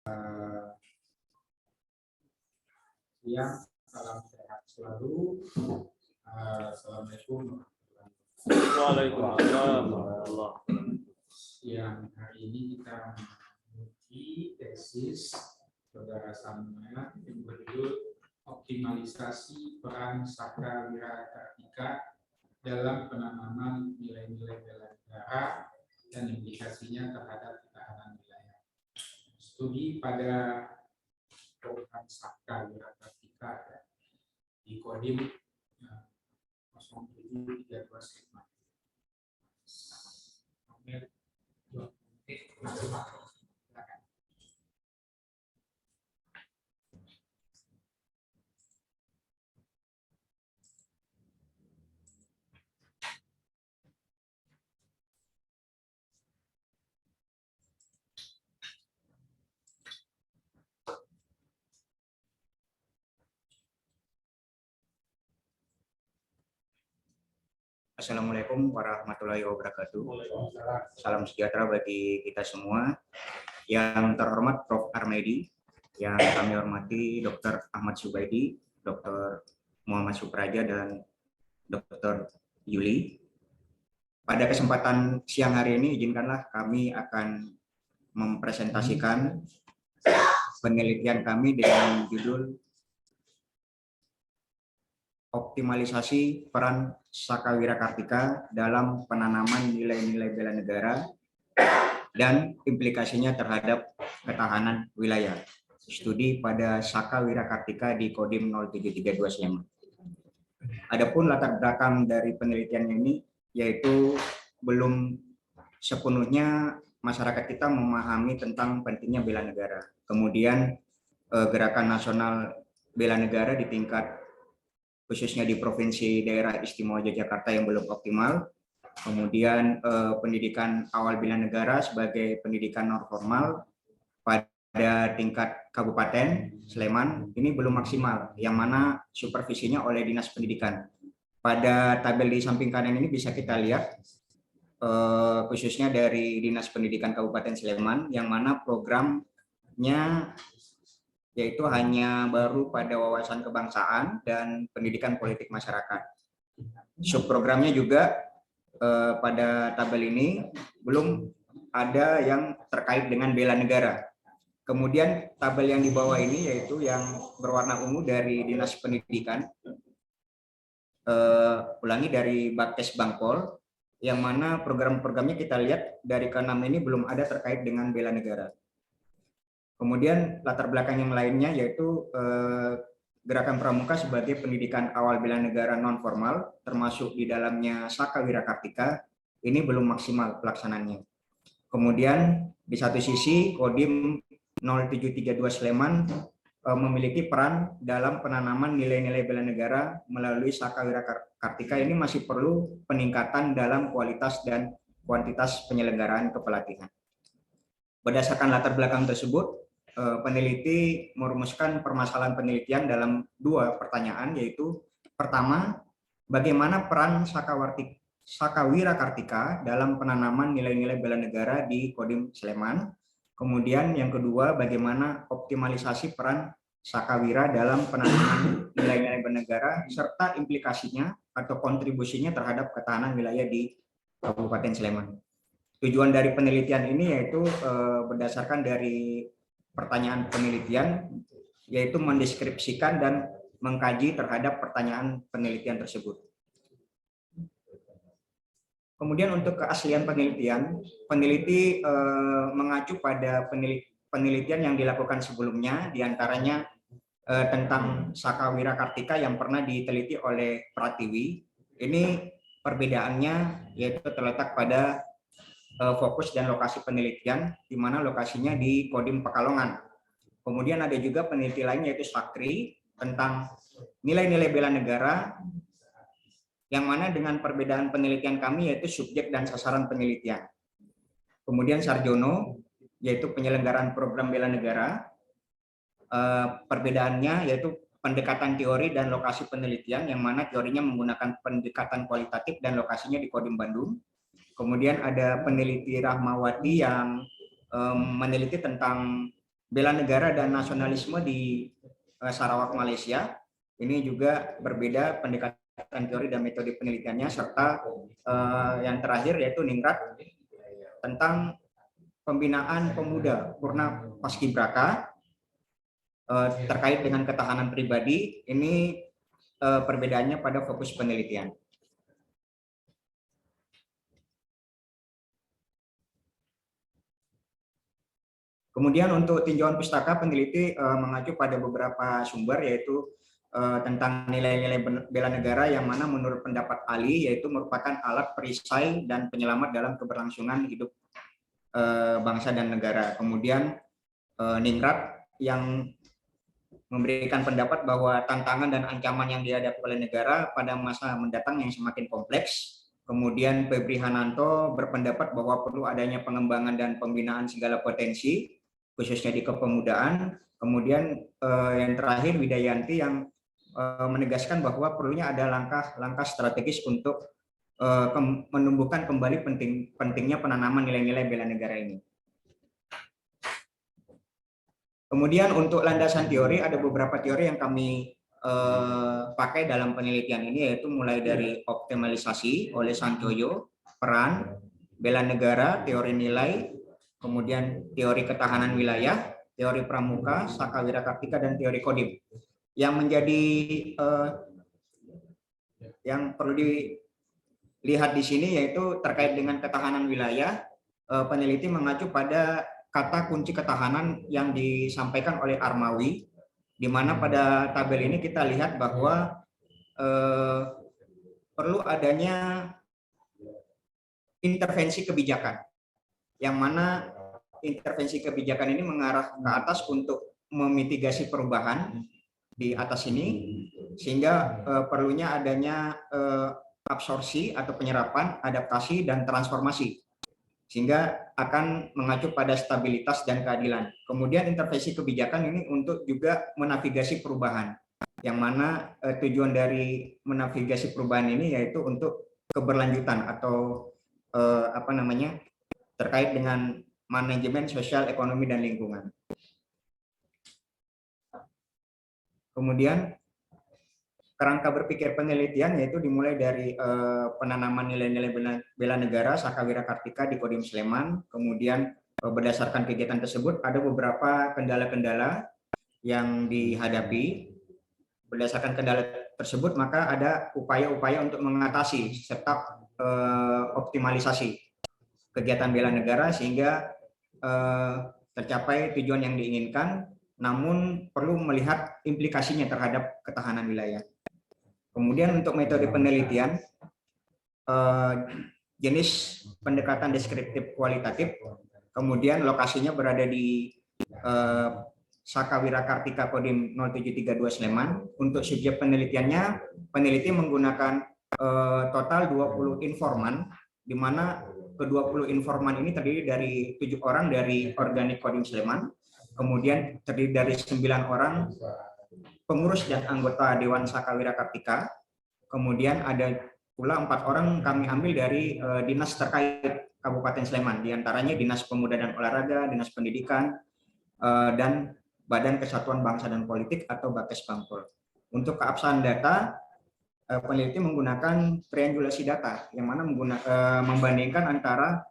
Siang, salam sehat selalu. Assalamualaikum Waalaikumsalam warahmatullahi wabarakatuh. Yang hari ini kita menguji tesis saudara Samuel yang berjudul optimalisasi peran Saka Wira Kartika dalam penanaman nilai-nilai bela negara dan implikasinya terhadap ketahanan wilayah. Studi pada program Saka Wira Kartika di Kodim 0732 Sleman. Assalamualaikum warahmatullahi wabarakatuh. Salam sejahtera bagi kita semua. Yang terhormat Prof. Armedi, yang kami hormati Dr. Ahmad Subaidi, Dr. Muhammad Supraja, dan Dr. Yuli. Pada kesempatan siang hari ini, izinkanlah kami akan mempresentasikan penelitian kami dengan judul optimalisasi peran Saka Wira Kartika dalam penanaman nilai-nilai bela negara dan implikasinya terhadap ketahanan wilayah. Studi pada Saka Wira Kartika di Kodim 0732 Sleman. Adapun latar belakang dari penelitian ini yaitu belum sepenuhnya masyarakat kita memahami tentang pentingnya bela negara. Kemudian gerakan nasional bela negara di tingkat khususnya di Provinsi Daerah Istimewa Yogyakarta yang belum optimal. Kemudian pendidikan awal bela negara sebagai pendidikan non formal pada tingkat Kabupaten Sleman ini belum maksimal, yang mana supervisinya oleh Dinas Pendidikan. Pada tabel di samping kanan ini bisa kita lihat khususnya dari Dinas Pendidikan Kabupaten Sleman, yang mana programnya yaitu hanya baru pada wawasan kebangsaan dan pendidikan politik masyarakat. Subprogramnya juga pada tabel ini belum ada yang terkait dengan bela negara. Kemudian tabel yang di bawah ini yaitu yang berwarna ungu dari Dinas Pendidikan, ulangi dari Bakkes Bangpol, yang mana program-programnya kita lihat dari ke-6 ini belum ada terkait dengan bela negara. Kemudian latar belakang yang lainnya yaitu gerakan pramuka sebagai pendidikan awal bela negara non formal, termasuk di dalamnya Saka Wira Kartika, ini belum maksimal pelaksanaannya. Kemudian di satu sisi Kodim 0732 Sleman memiliki peran dalam penanaman nilai-nilai bela negara melalui Saka Wira Kartika. Ini masih perlu peningkatan dalam kualitas dan kuantitas penyelenggaraan kepelatihan. Berdasarkan latar belakang tersebut, peneliti merumuskan permasalahan penelitian dalam dua pertanyaan, yaitu pertama, bagaimana peran Saka Wira Kartika dalam penanaman nilai-nilai bela negara di Kodim Sleman. Kemudian yang kedua, bagaimana optimalisasi peran Saka Wira dalam penanaman nilai-nilai bela negara serta implikasinya atau kontribusinya terhadap ketahanan wilayah di Kabupaten Sleman. Tujuan dari penelitian ini yaitu berdasarkan dari pertanyaan penelitian, yaitu mendeskripsikan dan mengkaji terhadap pertanyaan penelitian tersebut. Kemudian untuk keaslian penelitian, peneliti mengacu pada penelitian yang dilakukan sebelumnya, diantaranya tentang Saka Wira Kartika yang pernah diteliti oleh Pratiwi. Ini perbedaannya yaitu terletak pada fokus dan lokasi penelitian, di mana lokasinya di Kodim Pekalongan. Kemudian ada juga peneliti lain yaitu Sakri tentang nilai-nilai bela negara, yang mana dengan perbedaan penelitian kami yaitu subjek dan sasaran penelitian. Kemudian Sarjono yaitu penyelenggaraan program bela negara, perbedaannya yaitu pendekatan teori dan lokasi penelitian, yang mana teorinya menggunakan pendekatan kualitatif dan lokasinya di Kodim Bandung. Kemudian ada peneliti Rahmawati yang meneliti tentang bela negara dan nasionalisme di Sarawak, Malaysia. Ini juga berbeda pendekatan teori dan metode penelitiannya, serta yang terakhir yaitu Ningrat tentang pembinaan pemuda Purna Paskibraka terkait dengan ketahanan pribadi. Ini perbedaannya pada fokus penelitian. Kemudian untuk tinjauan pustaka, peneliti mengacu pada beberapa sumber, yaitu tentang nilai-nilai bela negara yang mana menurut pendapat ahli yaitu merupakan alat perisai dan penyelamat dalam keberlangsungan hidup bangsa dan negara. Kemudian Ningrat yang memberikan pendapat bahwa tantangan dan ancaman yang dihadapi oleh negara pada masa mendatang yang semakin kompleks. Kemudian Febri Hananto berpendapat bahwa perlu adanya pengembangan dan pembinaan segala potensi, khususnya di kepemudaan. Kemudian yang terakhir Widayanti yang menegaskan bahwa perlunya ada langkah-langkah strategis untuk menumbuhkan kembali pentingnya penanaman nilai-nilai bela negara ini. Kemudian untuk landasan teori, ada beberapa teori yang kami pakai dalam penelitian ini, yaitu mulai dari optimalisasi oleh Sancoyo, peran, bela negara, teori nilai, kemudian teori ketahanan wilayah, teori pramuka, Sakawira Kartika, dan teori kodim. Yang menjadi yang perlu dilihat di sini yaitu terkait dengan ketahanan wilayah, peneliti mengacu pada kata kunci ketahanan yang disampaikan oleh Armawi, di mana pada tabel ini kita lihat bahwa perlu adanya intervensi kebijakan, yang mana intervensi kebijakan ini mengarah ke atas untuk memitigasi perubahan di atas ini, sehingga perlunya adanya absorpsi atau penyerapan, adaptasi, dan transformasi, sehingga akan mengacu pada stabilitas dan keadilan. Kemudian intervensi kebijakan ini untuk juga menavigasi perubahan, yang mana tujuan dari menavigasi perubahan ini yaitu untuk keberlanjutan atau terkait dengan manajemen sosial, ekonomi, dan lingkungan. Kemudian kerangka berpikir penelitian yaitu dimulai dari penanaman nilai-nilai bela negara Sakawira Kartika di Kodim Sleman. Kemudian berdasarkan kegiatan tersebut ada beberapa kendala-kendala yang dihadapi. Berdasarkan kendala tersebut maka ada upaya-upaya untuk mengatasi serta optimalisasi kegiatan bela negara sehingga tercapai tujuan yang diinginkan, namun perlu melihat implikasinya terhadap ketahanan wilayah. Kemudian untuk metode penelitian, jenis pendekatan deskriptif kualitatif, kemudian lokasinya berada di Sakawira Kartika Kodim 0732 Sleman. Untuk subjek penelitiannya, peneliti menggunakan total 20 informan, di mana ke-20 informan ini terdiri dari 7 orang dari organik Kodim Sleman, kemudian terdiri dari 9 orang pengurus dan anggota Dewan Sakawira Kartika, kemudian ada pula 4 orang kami ambil dari dinas terkait Kabupaten Sleman, diantaranya Dinas Pemuda dan Olahraga, Dinas Pendidikan, dan Badan Kesatuan Bangsa dan Politik atau Bakes Bangpol. Untuk keabsahan data, peneliti menggunakan triangulasi data, yang mana membandingkan antara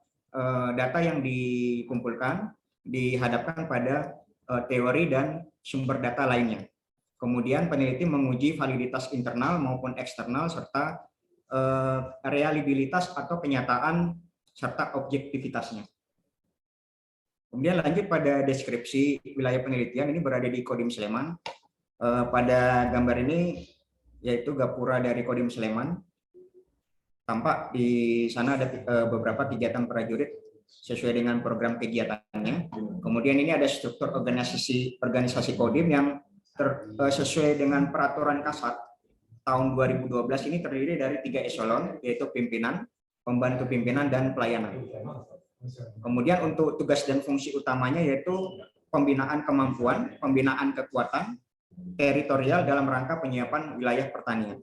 data yang dikumpulkan, dihadapkan pada teori dan sumber data lainnya. Kemudian peneliti menguji validitas internal maupun eksternal serta reliabilitas atau kenyataan serta objektivitasnya. Kemudian lanjut pada deskripsi wilayah penelitian, ini berada di Kodim Sleman. Pada gambar ini yaitu gapura dari Kodim Sleman. Tampak di sana ada beberapa kegiatan prajurit sesuai dengan program kegiatannya. Kemudian ini ada struktur organisasi Kodim yang sesuai dengan peraturan Kasat tahun 2012 ini terdiri dari 3 eselon, yaitu pimpinan, pembantu pimpinan, dan pelayanan. Kemudian untuk tugas dan fungsi utamanya yaitu pembinaan kemampuan, pembinaan kekuatan teritorial dalam rangka penyiapan wilayah pertanian,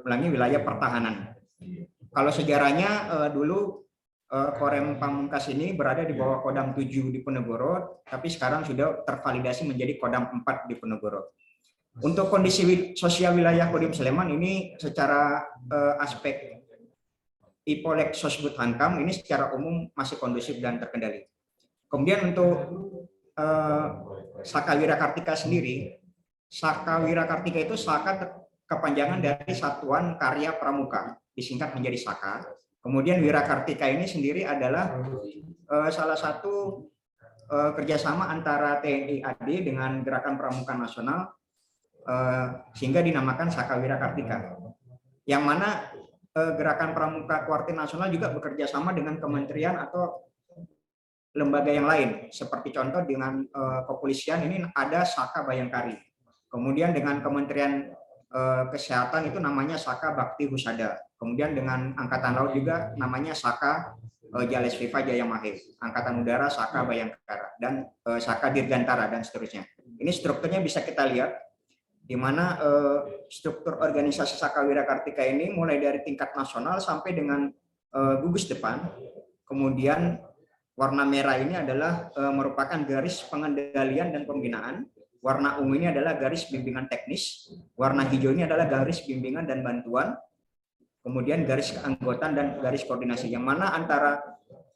wilayah pertahanan. Kalau sejarahnya dulu Korem Pamungkas ini berada di bawah Kodam 7 di Ponorogo, tapi sekarang sudah tervalidasi menjadi Kodam 4 di Ponorogo. Untuk kondisi sosial wilayah Kodim Sleman ini secara aspek Ipolek Sosbud Hankam ini secara umum masih kondusif dan terkendali. Kemudian untuk Saka Wirakartika sendiri, Saka Wirakartika itu Saka kepanjangan dari Satuan Karya Pramuka, disingkat menjadi Saka. Kemudian Wirakartika ini sendiri adalah salah satu kerjasama antara TNI AD dengan Gerakan Pramuka Nasional sehingga dinamakan Saka Wirakartika. Yang mana Gerakan Pramuka Kuartir Nasional juga bekerja sama dengan kementerian atau lembaga yang lain. Seperti contoh dengan kepolisian ini ada Saka Bayangkari. Kemudian dengan Kementerian Kesehatan itu namanya Saka Bakti Husada. Kemudian dengan Angkatan Laut juga namanya Saka Jalesviva Jayamahe. Angkatan Udara Saka Bayangkara dan Saka Dirgantara dan seterusnya. Ini strukturnya bisa kita lihat di mana struktur organisasi Saka Wirakartika ini mulai dari tingkat nasional sampai dengan gugus depan. Kemudian warna merah ini adalah merupakan garis pengendalian dan pembinaan. Warna ungu ini adalah garis bimbingan teknis. Warna hijau ini adalah garis bimbingan dan bantuan. Kemudian garis keanggotaan dan garis koordinasi. Yang mana antara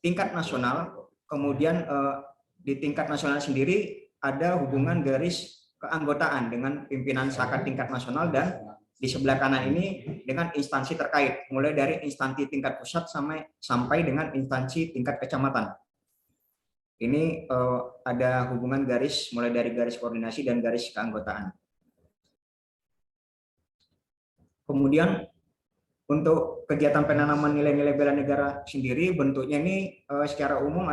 tingkat nasional, kemudian di tingkat nasional sendiri ada hubungan garis keanggotaan dengan pimpinan Saka tingkat nasional dan di sebelah kanan ini dengan instansi terkait, mulai dari instansi tingkat pusat sampai dengan instansi tingkat kecamatan. Ini ada hubungan garis mulai dari garis koordinasi dan garis keanggotaan. Kemudian untuk kegiatan penanaman nilai-nilai bela negara sendiri bentuknya ini secara umum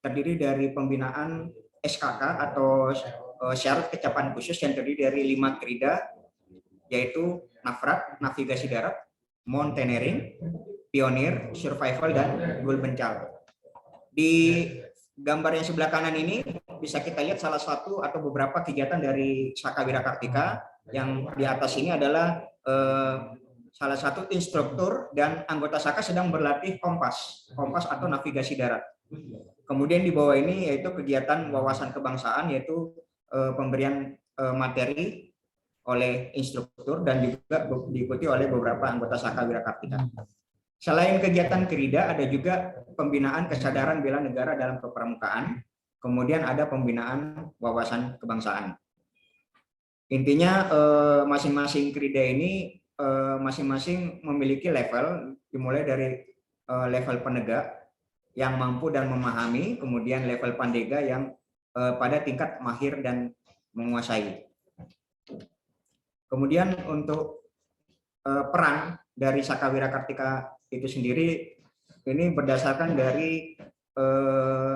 terdiri dari pembinaan SKK atau syarat kecapaian khusus yang terdiri dari 5 krida, yaitu Nafrat, navigasi darat, mountaineering, pionir, survival, dan goal bencal. Di gambar yang sebelah kanan ini bisa kita lihat salah satu atau beberapa kegiatan dari Saka Wirakartika. Yang di atas ini adalah salah satu instruktur dan anggota Saka sedang berlatih kompas atau navigasi darat. Kemudian di bawah ini yaitu kegiatan wawasan kebangsaan, yaitu pemberian materi oleh instruktur dan juga diikuti oleh beberapa anggota Saka Wirakartika. Selain kegiatan krida, ada juga pembinaan kesadaran bela negara dalam kepramukaan, kemudian ada pembinaan wawasan kebangsaan. Intinya masing-masing krida ini masing-masing memiliki level, dimulai dari level penegak yang mampu dan memahami, kemudian level pandega yang pada tingkat mahir dan menguasai. Kemudian untuk peran dari Saka Wirakartika itu sendiri ini berdasarkan dari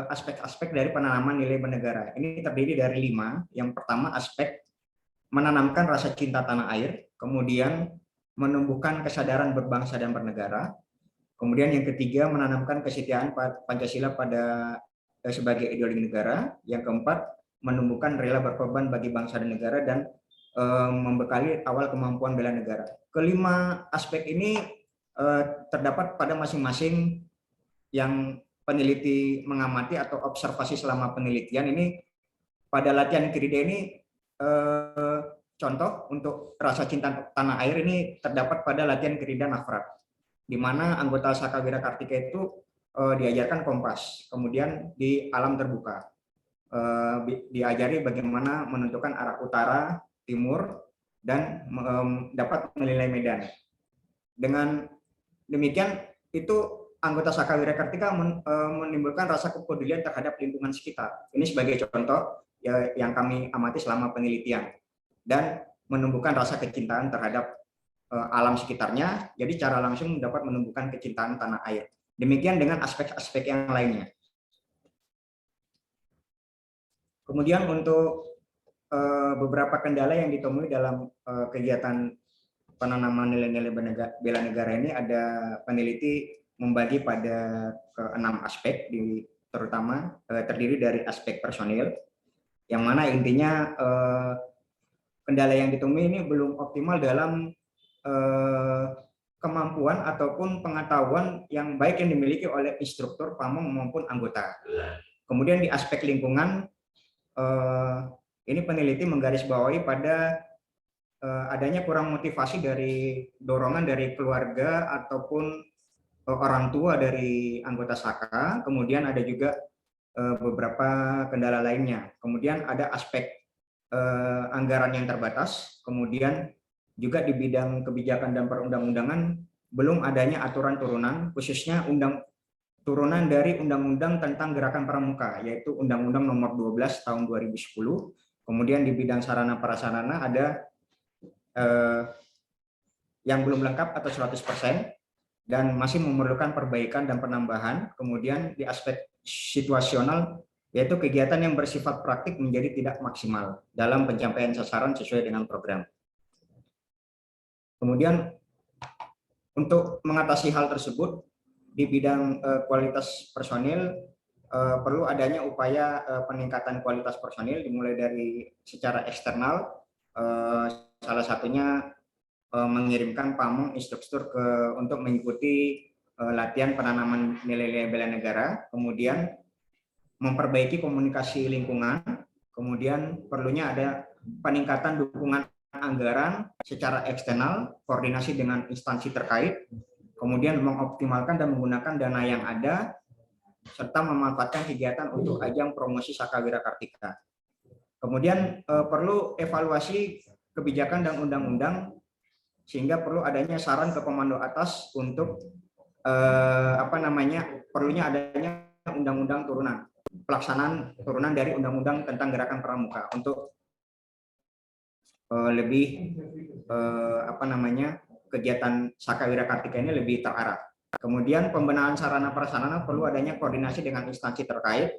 aspek-aspek dari penanaman nilai bernegara. Ini terdiri dari 5. Yang pertama aspek menanamkan rasa cinta tanah air, kemudian menumbuhkan kesadaran berbangsa dan bernegara. Kemudian yang ketiga menanamkan kesetiaan Pancasila sebagai ideologi negara. Yang keempat menumbuhkan rela berkorban bagi bangsa dan negara dan membekali awal kemampuan bela negara. Kelima aspek ini terdapat pada masing-masing yang peneliti mengamati atau observasi selama penelitian. Ini pada latihan krida ini contoh untuk rasa cinta tanah air ini terdapat pada latihan krida Nafrat, di mana anggota Saka Wirakartika itu diajarkan kompas, kemudian di alam terbuka diajari bagaimana menentukan arah utara, timur, dan dapat menilai medan. Dengan demikian itu anggota Saka Wirakartika menimbulkan rasa kepedulian terhadap lingkungan sekitar. Ini sebagai contoh yang kami amati selama penelitian, dan menumbuhkan rasa kecintaan terhadap alam sekitarnya, jadi cara langsung dapat menumbuhkan kecintaan tanah air. Demikian dengan aspek-aspek yang lainnya. Kemudian untuk beberapa kendala yang ditemui dalam kegiatan penanaman nilai-nilai bela negara ini, ada peneliti membagi pada 6 aspek, terutama terdiri dari aspek personil, yang mana intinya kendala yang ditemui ini belum optimal dalam kemampuan ataupun pengetahuan yang baik yang dimiliki oleh instruktur, pamong maupun anggota. Kemudian di aspek lingkungan, ini peneliti menggarisbawahi pada adanya kurang motivasi dari dorongan dari keluarga ataupun orang tua dari anggota Saka. Kemudian ada juga beberapa kendala lainnya. Kemudian ada aspek anggaran yang terbatas. Kemudian juga di bidang kebijakan dan perundang-undangan belum adanya aturan turunan, khususnya turunan dari Undang-Undang tentang Gerakan Pramuka, yaitu Undang-Undang Nomor 12 Tahun 2010. Kemudian di bidang sarana prasarana ada yang belum lengkap atau 100% dan masih memerlukan perbaikan dan penambahan. Kemudian di aspek situasional, yaitu kegiatan yang bersifat praktik menjadi tidak maksimal dalam pencapaian sasaran sesuai dengan program. Kemudian untuk mengatasi hal tersebut di bidang kualitas personil perlu adanya upaya peningkatan kualitas personil dimulai dari secara eksternal, salah satunya mengirimkan pamong instruktur untuk mengikuti latihan penanaman nilai-nilai bela negara, kemudian memperbaiki komunikasi lingkungan, kemudian perlunya ada peningkatan dukungan anggaran secara eksternal, koordinasi dengan instansi terkait, kemudian mengoptimalkan dan menggunakan dana yang ada, serta memanfaatkan kegiatan untuk ajang promosi Saka Wira Kartika. Kemudian perlu evaluasi kebijakan dan undang-undang, sehingga perlu adanya saran ke komando atas untuk perlunya adanya undang-undang turunan, pelaksanaan turunan dari undang-undang tentang Gerakan Pramuka untuk lebih kegiatan Saka Wira Kartika ini lebih terarah. Kemudian pembenahan sarana prasarana perlu adanya koordinasi dengan instansi terkait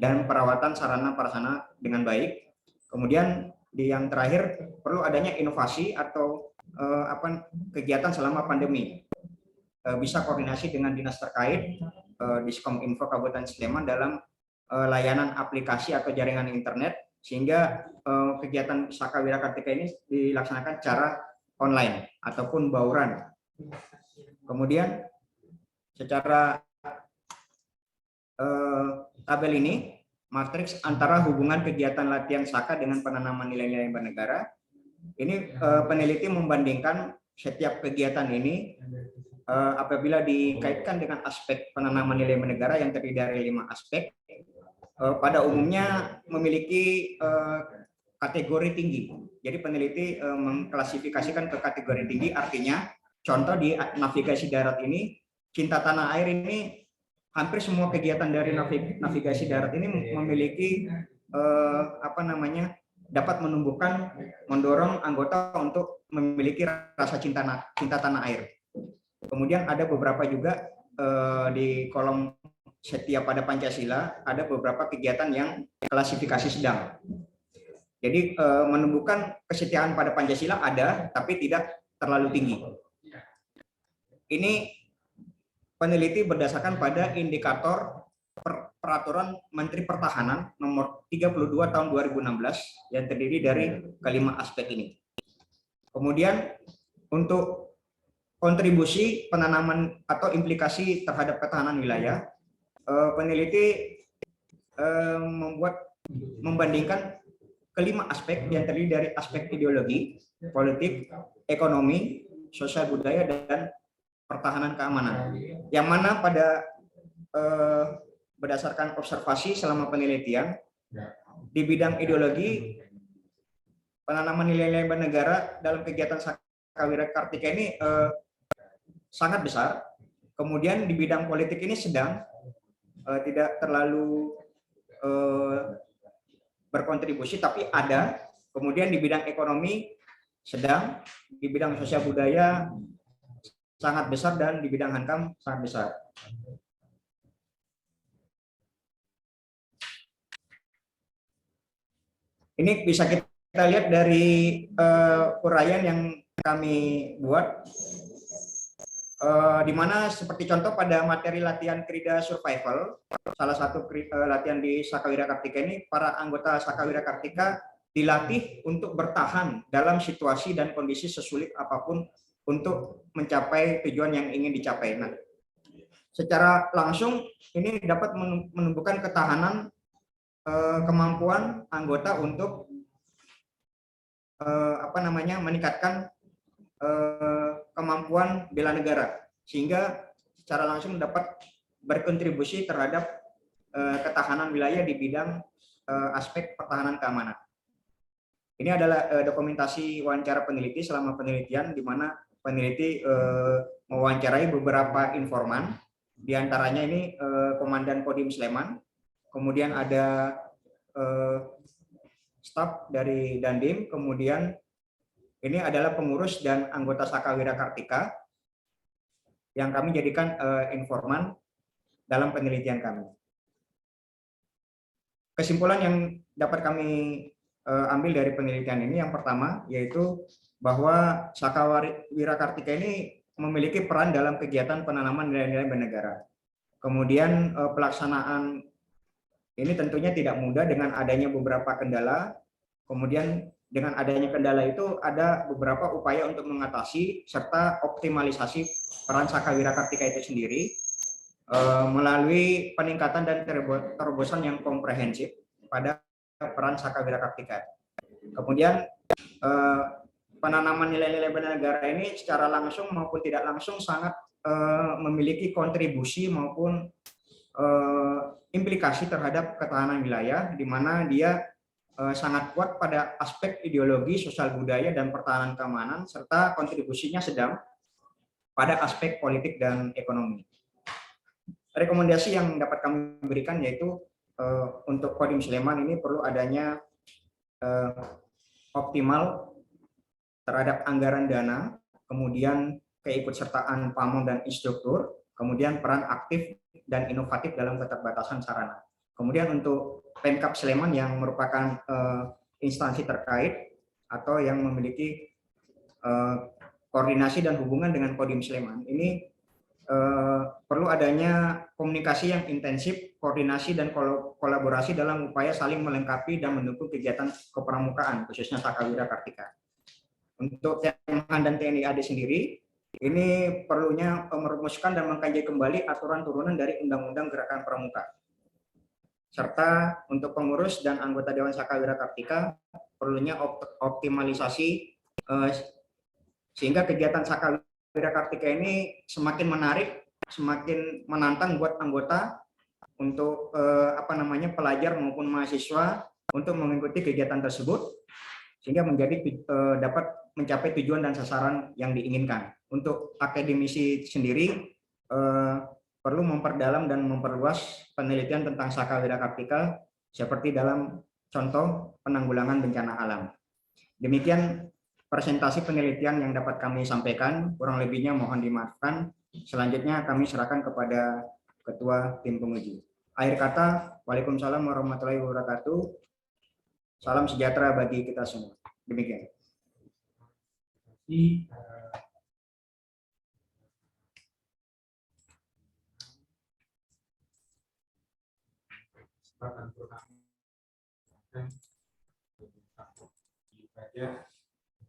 dan perawatan sarana prasarana dengan baik. Kemudian di yang terakhir perlu adanya inovasi atau kegiatan selama pandemi. Bisa koordinasi dengan dinas terkait, Diskominfo Kabupaten Sleman dalam layanan aplikasi atau jaringan internet, sehingga kegiatan Saka Wira Kartika ini dilaksanakan secara online ataupun bauran. Kemudian secara tabel ini matriks antara hubungan kegiatan latihan Saka dengan penanaman nilai-nilai bernegara. Ini peneliti membandingkan setiap kegiatan ini apabila dikaitkan dengan aspek penanaman nilai bernegara yang terdiri dari 5 aspek, pada umumnya memiliki kategori tinggi. Jadi peneliti mengklasifikasikan ke kategori tinggi, artinya contoh di navigasi darat ini, Cinta Tanah Air ini, hampir semua kegiatan dari navigasi darat ini memiliki dapat menumbuhkan, mendorong anggota untuk memiliki rasa cinta tanah air. Kemudian ada beberapa juga di kolom setia pada Pancasila, ada beberapa kegiatan yang klasifikasi sedang. Jadi menumbuhkan kesetiaan pada Pancasila ada, tapi tidak terlalu tinggi. Ini peneliti berdasarkan pada indikator Peraturan Menteri Pertahanan nomor 32 tahun 2016 yang terdiri dari kelima aspek ini. Kemudian untuk kontribusi penanaman atau implikasi terhadap ketahanan wilayah, peneliti membandingkan kelima aspek yang terdiri dari aspek ideologi, politik, ekonomi, sosial budaya, dan pertahanan keamanan. Yang mana pada berdasarkan observasi selama penelitian di bidang ideologi, penanaman nilai-nilai bernegara dalam kegiatan Saka Wira Kartika ini sangat besar. Kemudian di bidang politik ini sedang, tidak terlalu berkontribusi, tapi ada. Kemudian di bidang ekonomi sedang, di bidang sosial budaya sangat besar, dan di bidang hankam sangat besar. Ini bisa kita lihat dari uraian yang kami buat, di mana seperti contoh pada materi latihan Krida Survival, salah satu latihan di Saka Wira Kartika ini, para anggota Saka Wira Kartika dilatih untuk bertahan dalam situasi dan kondisi sesulit apapun untuk mencapai tujuan yang ingin dicapai. Nah, secara langsung ini dapat menumbuhkan ketahanan, kemampuan anggota untuk meningkatkan kemampuan bela negara, sehingga secara langsung dapat berkontribusi terhadap ketahanan wilayah di bidang aspek pertahanan keamanan. Ini adalah dokumentasi wawancara peneliti selama penelitian, di mana peneliti mewawancarai beberapa informan, diantaranya ini Komandan Kodim Sleman, kemudian ada staf dari Dandim, kemudian ini adalah pengurus dan anggota Sakawira Kartika yang kami jadikan informan dalam penelitian kami. Kesimpulan yang dapat kami ambil dari penelitian ini, yang pertama yaitu bahwa Sakawira Kartika ini memiliki peran dalam kegiatan penanaman nilai-nilai bernegara. Kemudian pelaksanaan ini tentunya tidak mudah dengan adanya beberapa kendala. Kemudian dengan adanya kendala itu ada beberapa upaya untuk mengatasi serta optimalisasi peran Sakawira Kartika itu sendiri melalui peningkatan dan terobosan yang komprehensif pada peran Sakawira Kartika. Kemudian penanaman nilai-nilai bernegara ini secara langsung maupun tidak langsung sangat memiliki kontribusi maupun implikasi terhadap ketahanan wilayah, di mana dia sangat kuat pada aspek ideologi, sosial budaya, dan pertahanan keamanan, serta kontribusinya sedang pada aspek politik dan ekonomi. Rekomendasi yang dapat kami berikan yaitu untuk Kodim Sleman ini perlu adanya optimal terhadap anggaran dana, kemudian keikutsertaan pamong dan instruktur, kemudian peran aktif dan inovatif dalam keterbatasan sarana. Kemudian untuk Pemkab Sleman yang merupakan instansi terkait atau yang memiliki koordinasi dan hubungan dengan Kodim Sleman, ini perlu adanya komunikasi yang intensif, koordinasi dan kolaborasi dalam upaya saling melengkapi dan mendukung kegiatan kepramukaan, khususnya Sakawira Kartika. Untuk Kemhan dan TNI AD sendiri, ini perlunya merumuskan dan mengkaji kembali aturan turunan dari Undang-Undang Gerakan Pramuka. Serta untuk pengurus dan anggota Dewan Sakawira Kartika, perlunya optimalisasi sehingga kegiatan Sakawira Kartika ini semakin menarik, semakin menantang buat anggota untuk pelajar maupun mahasiswa untuk mengikuti kegiatan tersebut, sehingga dapat mencapai tujuan dan sasaran yang diinginkan. Untuk akademisi sendiri perlu memperdalam dan memperluas penelitian tentang Sakawira Kartika seperti dalam contoh penanggulangan bencana alam. Demikian presentasi penelitian yang dapat kami sampaikan, kurang lebihnya mohon dimaafkan. Selanjutnya kami serahkan kepada Ketua Tim Penguji. Akhir kata, Waalaikumsalam warahmatullahi wabarakatuh. Salam sejahtera bagi kita semua. Demikian.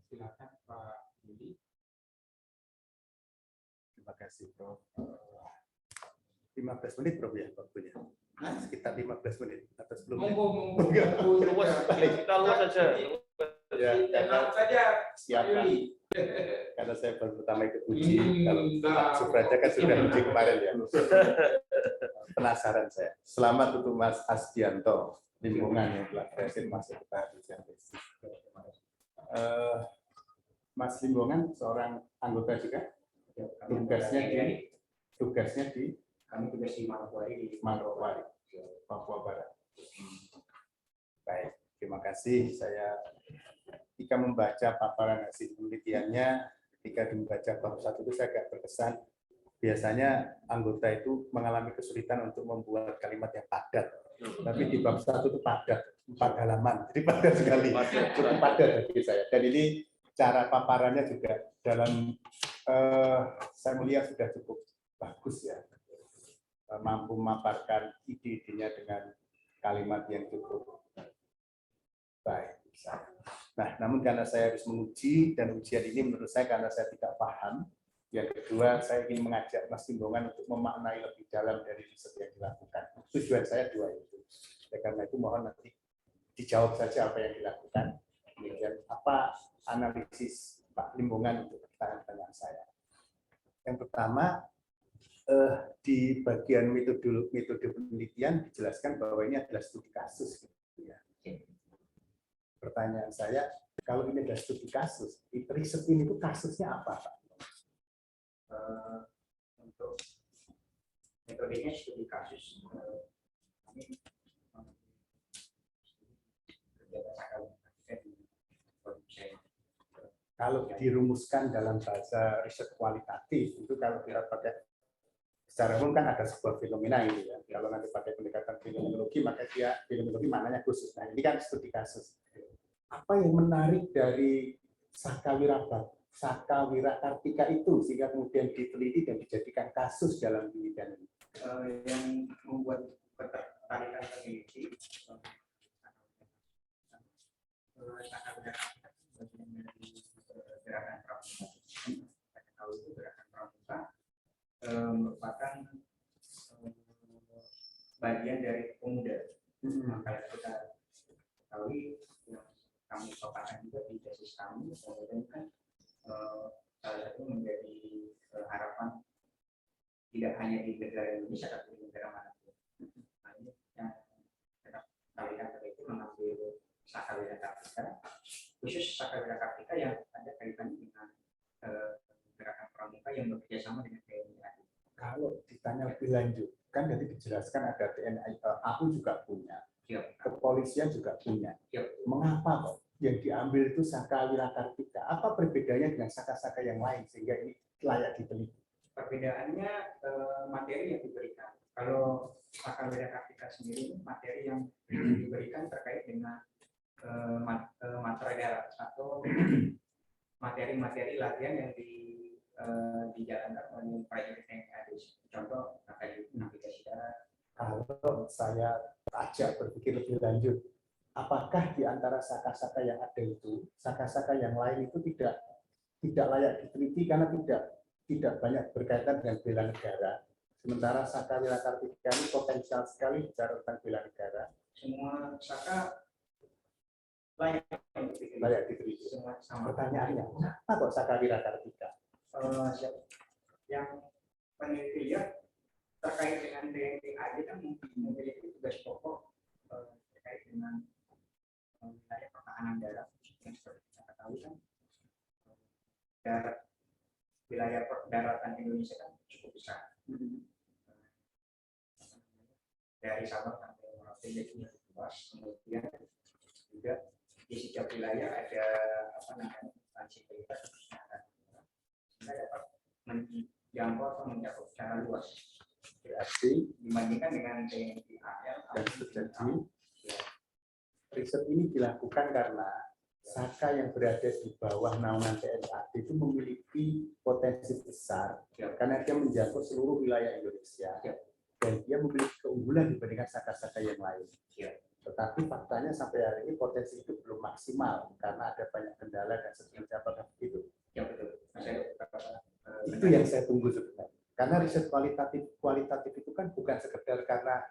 Silakan Pak Yuli. Terima kasih Prof. 15 menit Prof ya waktunya. Sekitar 15 menit atau sebelum kita luas saja. Ya, siapa? Karena saya baru pertama ikut uji, kalau Pak Subraja kan sudah uji kemarin ya. Penasaran saya. Selamat untuk Mas Asdianto Limbongan yang telah berhasil masuk ke tahap ujian tesis. Mas Limbongan seorang anggota juga. Tugasnya di Kami tugas di Manokwari, Papua Barat. Baik, terima kasih. Saya ketika membaca paparan hasil penelitiannya, ketika membaca bab 1 itu saya agak berkesan. Biasanya anggota itu mengalami kesulitan untuk membuat kalimat yang padat. Tapi di bab 1 itu padat, 4 halaman. Jadi padat sekali. Cukup padat bagi saya. Dan ini cara paparannya juga dalam saya melihat sudah cukup bagus ya. Mampu memaparkan ide-idenya dengan kalimat yang cukup baik. Nah, namun karena saya harus menguji, dan ujian ini menurut saya karena saya tidak paham. Yang kedua, saya ingin mengajak Mas Timbongan untuk memaknai lebih dalam dari riset yang dilakukan. Tujuan saya dua itu. Karena itu mohon nanti dijawab saja apa yang dilakukan. Kemudian apa analisis Pak Timbongan untuk pertanyaan-pertanyaan saya. Yang pertama, di bagian metode penelitian dijelaskan bahwa ini adalah studi kasus. Gitu ya. Pertanyaan saya, kalau ini adalah studi kasus, riset ini itu kasusnya apa, Pak? Untuk metodenya studi kasus, kami kalau dirumuskan dalam bahasa riset kualitatif, itu kalau kita pakai secara umum kan ada sebuah fenomena ini ya. Kalau nanti pakai pendekatan fenomenologi, maka dia fenomenologi maknanya khusus. Nah, ini kan studi kasus. Apa yang menarik dari Saka Wirakartika itu sehingga kemudian diteliti dan dijadikan kasus dalam penelitian ini? Yang membuat ketertarikan peneliti Saka Wirakartika bagian dari gerakan pramuka. Kita tahu itu gerakan pramuka merupakan bagian dari pemuda. Kalau kita ketahui yang kami paparkan juga di tesis kami, kemudian kan salah satu menjadi harapan tidak hanya di negara Indonesia tapi di negara manapun. Nah, ini yang kita kalian itu mengambil Saka Wirakartika, khusus Saka Wirakartika yang ada kaitannya dengan gerakan pramuka yang bekerja sama dengan TNI AD. Kalau ditanya lebih lanjut, kan tadi dijelaskan ada TNI AU juga punya, kepolisian juga punya. Mengapa kok yang diambil itu Saka Wirakartika? Apa perbedaannya dengan saka-saka yang lain sehingga ini layak diteliti? Perbedaannya materi yang diberikan. Kalau Saka Wirakartika sendiri materi yang diberikan terkait dengan materi darat atau materi-materi latihan yang dijalankan oleh prajurit TNI AD. Contoh navigasi darat. Kalau saya ajak berpikir lebih lanjut, apakah di antara saka-saka yang ada itu, saka-saka yang lain itu tidak layak diteliti karena tidak banyak berkaitan dengan bela negara, sementara Saka Wirakartika ini potensial sekali bicara tentang bela negara. Semua saka layak diteliti. Semua sama. Pertanyaannya, apa kok Saka Wirakartika? Yang peneliti lihat terkait dengan TNI AD kan memiliki tugas pokok terkait dengan wilayah pertahanan darat yang seperti kita ketahui kan wilayah daratan Indonesia kan cukup besar, dari Sabang sampai Merauke jadi luas. Kemudian juga di setiap wilayah ada instansi militer sehingga dapat menjangkau atau mencakup secara luas. Berarti dibandingkan dengan TNI AL dan terjadi riset ini dilakukan karena saka yang berada di bawah naungan TNI AD itu memiliki potensi besar karena dia menjangkau seluruh wilayah Indonesia dan dia memiliki keunggulan dibandingkan saka-saka yang lain. Tetapi faktanya sampai hari ini potensi itu belum maksimal karena ada banyak kendala dan seterusnya. Apakah begitu? Ya betul. Itu yang saya tunggu sebenarnya. Karena riset kualitatif itu kan bukan sekedar karena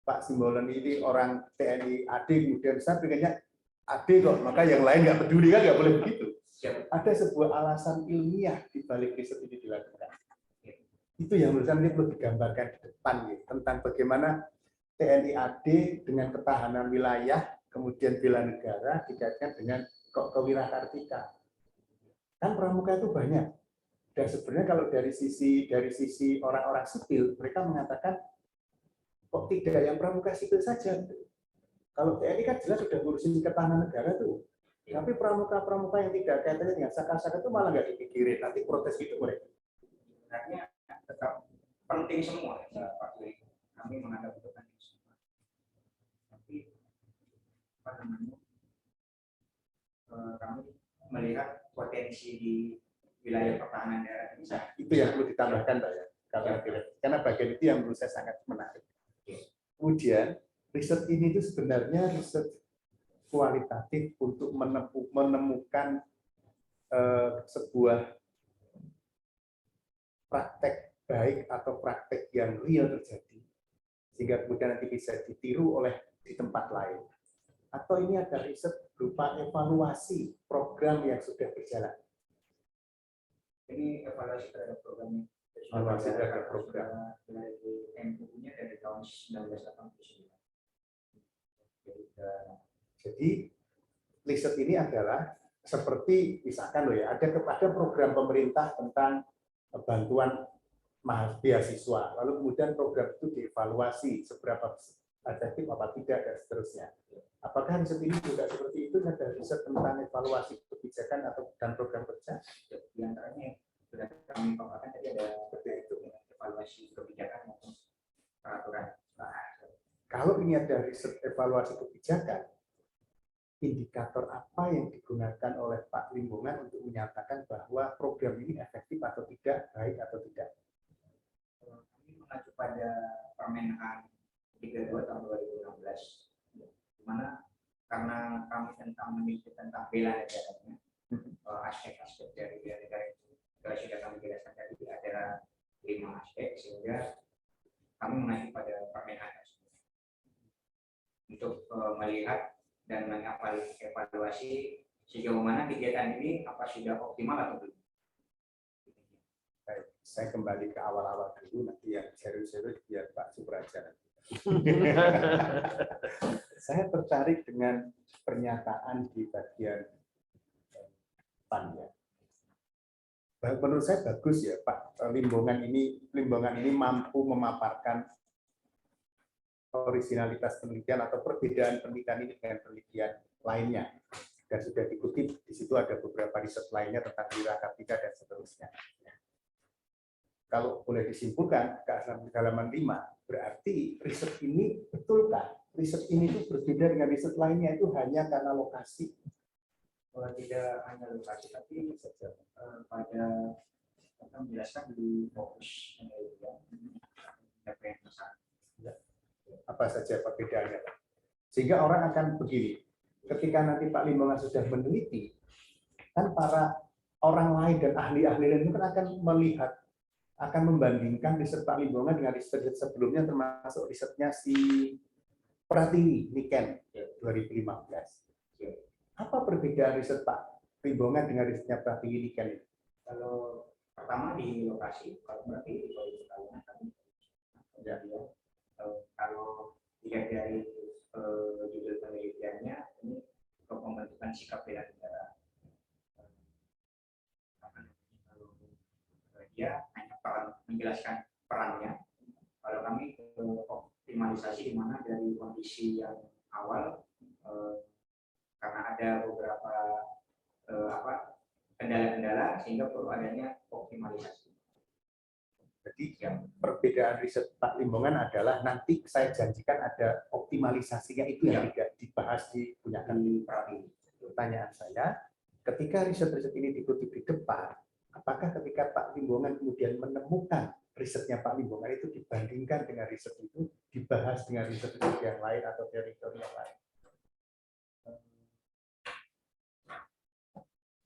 Pak Simbolon ini orang TNI AD kemudian saya pengennya AD kok, maka yang lain nggak peduli, kan nggak boleh begitu. Ada sebuah alasan ilmiah di balik riset ini dilakukan. Itu yang menurut saya ini perlu digambarkan di depan gitu, tentang bagaimana TNI AD dengan ketahanan wilayah, kemudian bela negara dikaitkan dengan kewirakartika. Kan pramuka itu banyak. Dan sebenarnya kalau dari sisi orang-orang sipil, mereka mengatakan kok tidak yang pramuka sipil saja. Kalau TNI kan jelas sudah ngurusin ketahanan negara tuh. Tapi pramuka-pramuka yang tidak kaitannya dengan saka-saka itu malah nggak dipikirin. Nanti protes gitu mereka. Sebenarnya tetap penting semua. Pak Yuri. Kami menganggap itu penting semua. Tapi apa namanya? Kami melihat potensi di wilayah pertahanan daerah ini. Itu yang perlu ditambahkan, Pak ya. Karena bagian itu yang menurut saya sangat menarik. Kemudian riset ini itu sebenarnya riset kualitatif untuk menemukan sebuah praktek baik atau praktek yang real terjadi, sehingga kemudian nanti bisa ditiru oleh di tempat lain. Atau ini ada riset berupa evaluasi program yang sudah berjalan. Ini evaluasi terhadap program. Evaluasi terhadap program. Dari MUU-nya dari tahun 1989. Jadi riset ini adalah seperti misalkan loh ya, ada program pemerintah tentang bantuan beasiswa, lalu kemudian program itu dievaluasi seberapa efektif apa tidak dan seterusnya. Apakah riset ini juga seperti itu? Ada riset tentang evaluasi kebijakan atau dan program kerja? Di antaranya sudah kami paparkan tadi ada seperti itu, evaluasi kebijakan maupun peraturan. Nah, kalau ini ada riset evaluasi kebijakan, indikator apa yang digunakan oleh Pak Limbongan untuk menyatakan bahwa program ini efektif atau tidak, baik atau tidak? Kami mengacu pada Permenahan 32 tahun 2016, di mana karena kami meneliti tentang bela negaranya, aspek-aspek dari bela negara itu sudah kami jelaskan tadi ada 5 aspek, sehingga kami mengacu pada Permenahan tersebut untuk melihat dan mengevaluasi sejauh mana kegiatan ini apa sudah optimal atau belum. Baik, saya kembali ke awal-awal dulu, nanti yang serius-serius biar Pak Supraja. Saya tertarik dengan pernyataan di bagian depan ya. Menurut saya bagus ya Pak, Limbongan ini mampu memaparkan originalitas penelitian atau perbedaan penelitian ini dengan penelitian lainnya, dan sudah dikutip di situ ada beberapa riset lainnya tentang Wirakartika dan seterusnya. Kalau boleh disimpulkan ke halaman 5, berarti riset ini betulkah? Riset ini itu berbeda dengan riset lainnya itu hanya karena lokasi? Tidak hanya lokasi, tapi pada menjelaskan di fokus apa saja perbedaannya, sehingga orang akan begini, ketika nanti Pak Limbongan sudah meneliti, kan para orang lain dan ahli-ahli lain itu kan akan membandingkan riset Pak Limbongan dengan riset sebelumnya, termasuk risetnya si Pratiwi Niken 2015. Apa perbedaan riset Pak Limbongan dengan risetnya Pratiwi Niken? Kalau pertama di lokasi, kalau berarti di Pekalongan kami kalau dilihat dari judul penelitiannya, ini untuk pembentukan sikap bela negara. Dia hanya menjelaskan perannya. Kalau kami optimalisasi di mana dari kondisi yang awal, karena ada beberapa kendala-kendala sehingga perlu adanya optimalisasi. Jadi yang perbedaan riset Pak Limbongan adalah nanti saya janjikan ada optimalisasinya itu yang tidak dibahas di Pratiwi. Pertanyaan saya, ketika riset-riset ini dikutip di depan, apakah ketika Pak Limbongan kemudian menemukan risetnya Pak Limbongan itu dibandingkan dengan riset itu dibahas dengan riset-riset yang lain atau teori-teori yang lain?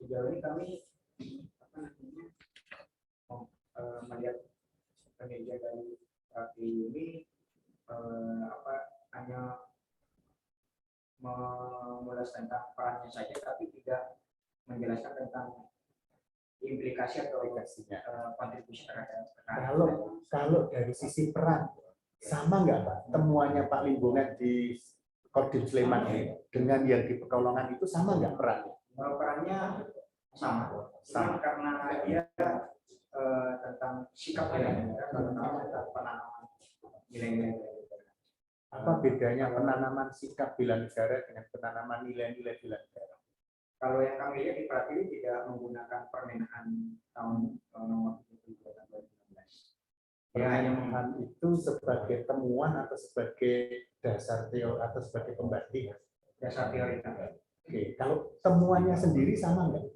Sejauh ini kami melihat penelitian dari Pratiwi ini hanya mengulas tentang perannya saja, tapi tidak menjelaskan tentang implikasi atau kontribusi terhadap. Kalau dari sisi peran sama nggak Pak temuannya Pak Limbongan di Kodim Sleman ini dengan yang di Pekalongan itu sama nggak perannya? Perannya sama karena dia tentang sikap bela negara, penanaman nilai-nilai. Apa bedanya penanaman sikap bela negara dengan penanaman nilai-nilai bela negara? Kalau yang kami lihat di Pratiwi tidak menggunakan Permenahan tahun nomor 72 tahun 2016. Permenahan itu sebagai temuan atau sebagai dasar teori atau sebagai pembanding? Dasar teori. Oke, kalau temuannya sendiri sama nggak?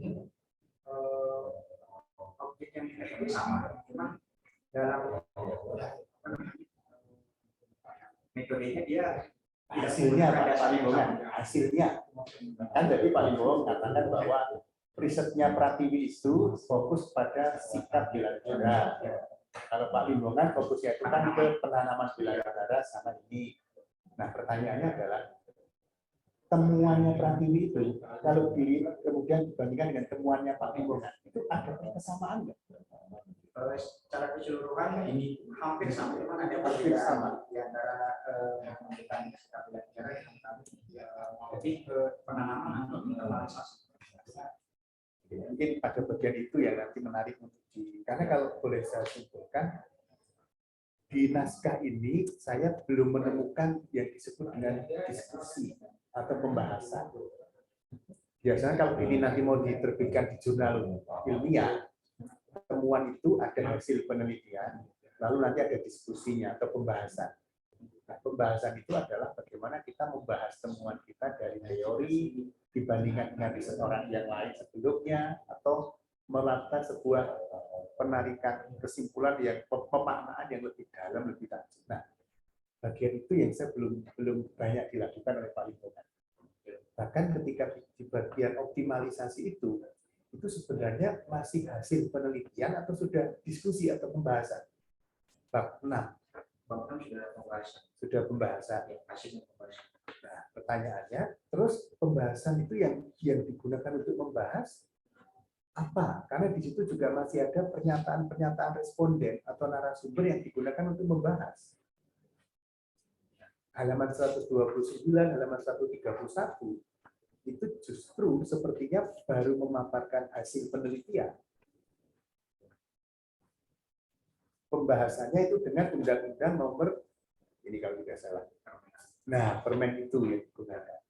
Objek yang ini sama, cuma dalam metodenya dia hasilnya Pak Limbongan, hasilnya Kan jadi Pak Limbo mengatakan bahwa risetnya Pratiwi itu fokus pada sikap bela negara. Kalau Pak Limbo kan fokusnya itu kan ke penanaman bela negara sama ini. Nah, pertanyaannya adalah temuannya Pratiwi itu kalau kemudian dibandingkan dengan temuannya Pak Limbo itu ada kesamaan nggak? Secara keseluruhan ini hampir sama, memang ada Hampir perbedaan sama. di antara kita sikap bela negara yang kami lebih ke penanaman atau minimalisasi. Mungkin pada bagian itu yang nanti menarik untuk karena kalau boleh saya simpulkan di naskah ini saya belum menemukan yang disebut dengan diskusi atau pembahasan. Biasanya kalau ini nanti mau diterbitkan di jurnal ilmiah, temuan itu ada hasil penelitian, lalu nanti ada diskusinya atau pembahasan. Nah, pembahasan itu adalah bagaimana kita membahas temuan kita dari teori dibandingkan dengan riset orang yang lain sebelumnya, atau melakukan sebuah penarikan kesimpulan yang pemaknaan yang lebih dalam, lebih lanjut. Nah, bagian itu yang saya belum banyak dilakukan oleh Pak Limbo. Bahkan ketika di bagian optimalisasi itu sebenarnya masih hasil penelitian atau sudah diskusi atau pembahasan. Bab 6. Bab 6 sudah pembahasan. Sudah pembahasan. Hasilnya pembahasan. Nah, pertanyaannya, terus pembahasan itu yang digunakan untuk membahas apa? Karena di situ juga masih ada pernyataan-pernyataan responden atau narasumber yang digunakan untuk membahas. Halaman 129, halaman 131, itu justru sepertinya baru memaparkan hasil penelitian. Pembahasannya itu dengan undang-undang nomor, ini kalau tidak salah. Nah, permen itu yang digunakan.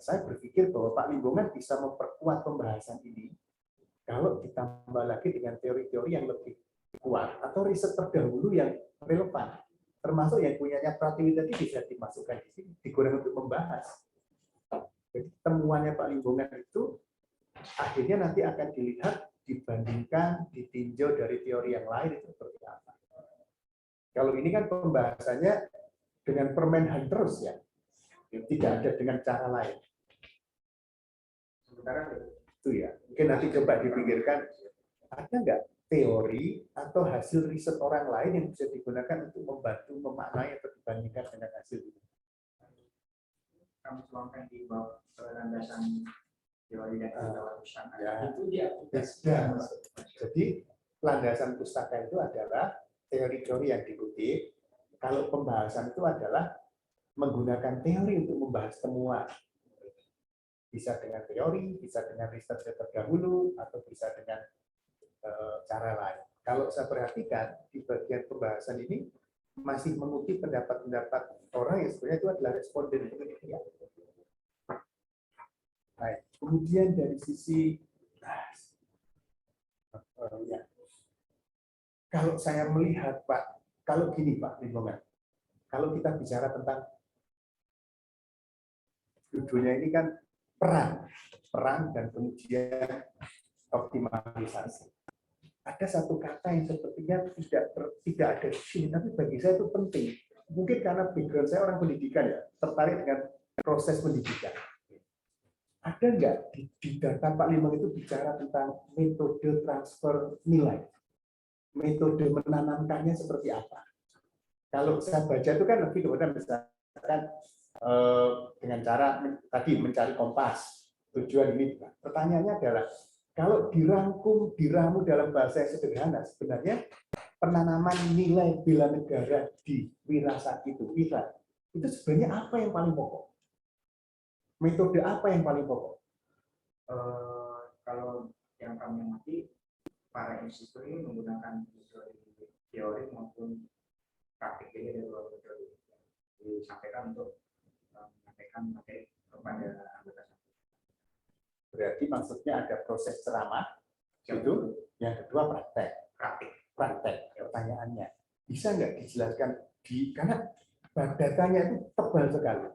Saya berpikir bahwa Pak Limbongan bisa memperkuat pembahasan ini kalau ditambah lagi dengan teori-teori yang lebih kuat atau riset terdahulu yang relevan, termasuk yang punyanya Pratiwi tadi bisa dimasukkan di sini, digunakan untuk membahas. Jadi temuannya Pak Limbongan itu akhirnya nanti akan dilihat, dibandingkan, ditinjau dari teori yang lain itu seperti apa. Kalau ini kan pembahasannya dengan permenhan terus ya. Tidak ada dengan cara lain. Sementara itu ya, mungkin nanti coba dipikirkan, ada nggak teori atau hasil riset orang lain yang bisa digunakan untuk membantu memaknai atau dibandingkan dengan hasil itu? Kami tuangkan di bab landasan teori dan pengetahuan pustaka. Ya, Itu dia. Jadi landasan pustaka itu adalah teori-teori yang dikutip. Kalau pembahasan itu adalah menggunakan teori untuk membahas temuan. Bisa dengan teori, bisa dengan riset terdahulu, atau bisa dengan cara lain. Kalau saya perhatikan di bagian pembahasan ini masih mengutip pendapat-pendapat orang yang sebenarnya itu adalah responden penelitian. Baik. Kemudian dari sisi ya. Kalau saya melihat Pak, kalau gini Pak Limbongan, kalau kita bicara tentang judulnya ini kan peran dan kemudian optimalisasi. Ada satu kata yang sepertinya tidak ada di sini, tapi bagi saya itu penting. Mungkin karena background saya orang pendidikan ya, tertarik dengan proses pendidikan. Ada nggak di data Pak Limong itu bicara tentang metode transfer nilai? Metode menanamkannya seperti apa? Kalau saya baca itu kan lebih kepada misalkan dengan cara tadi mencari kompas, tujuan ini. Pertanyaannya adalah, kalau diramu dalam bahasa yang sederhana, sebenarnya penanaman nilai bela negara di wirasat itu sebenarnya apa yang paling pokok? Metode apa yang paling pokok? Kalau yang kami amati, para institusi ini menggunakan teori maupun praktik. Jadi ada dua metode disampaikan untuk menyampaikan materi kepada anggota. Berarti maksudnya ada proses ceramah, itu. Yang kedua praktek. Pertanyaannya, bisa nggak dijelaskan karena datanya itu tebal sekali.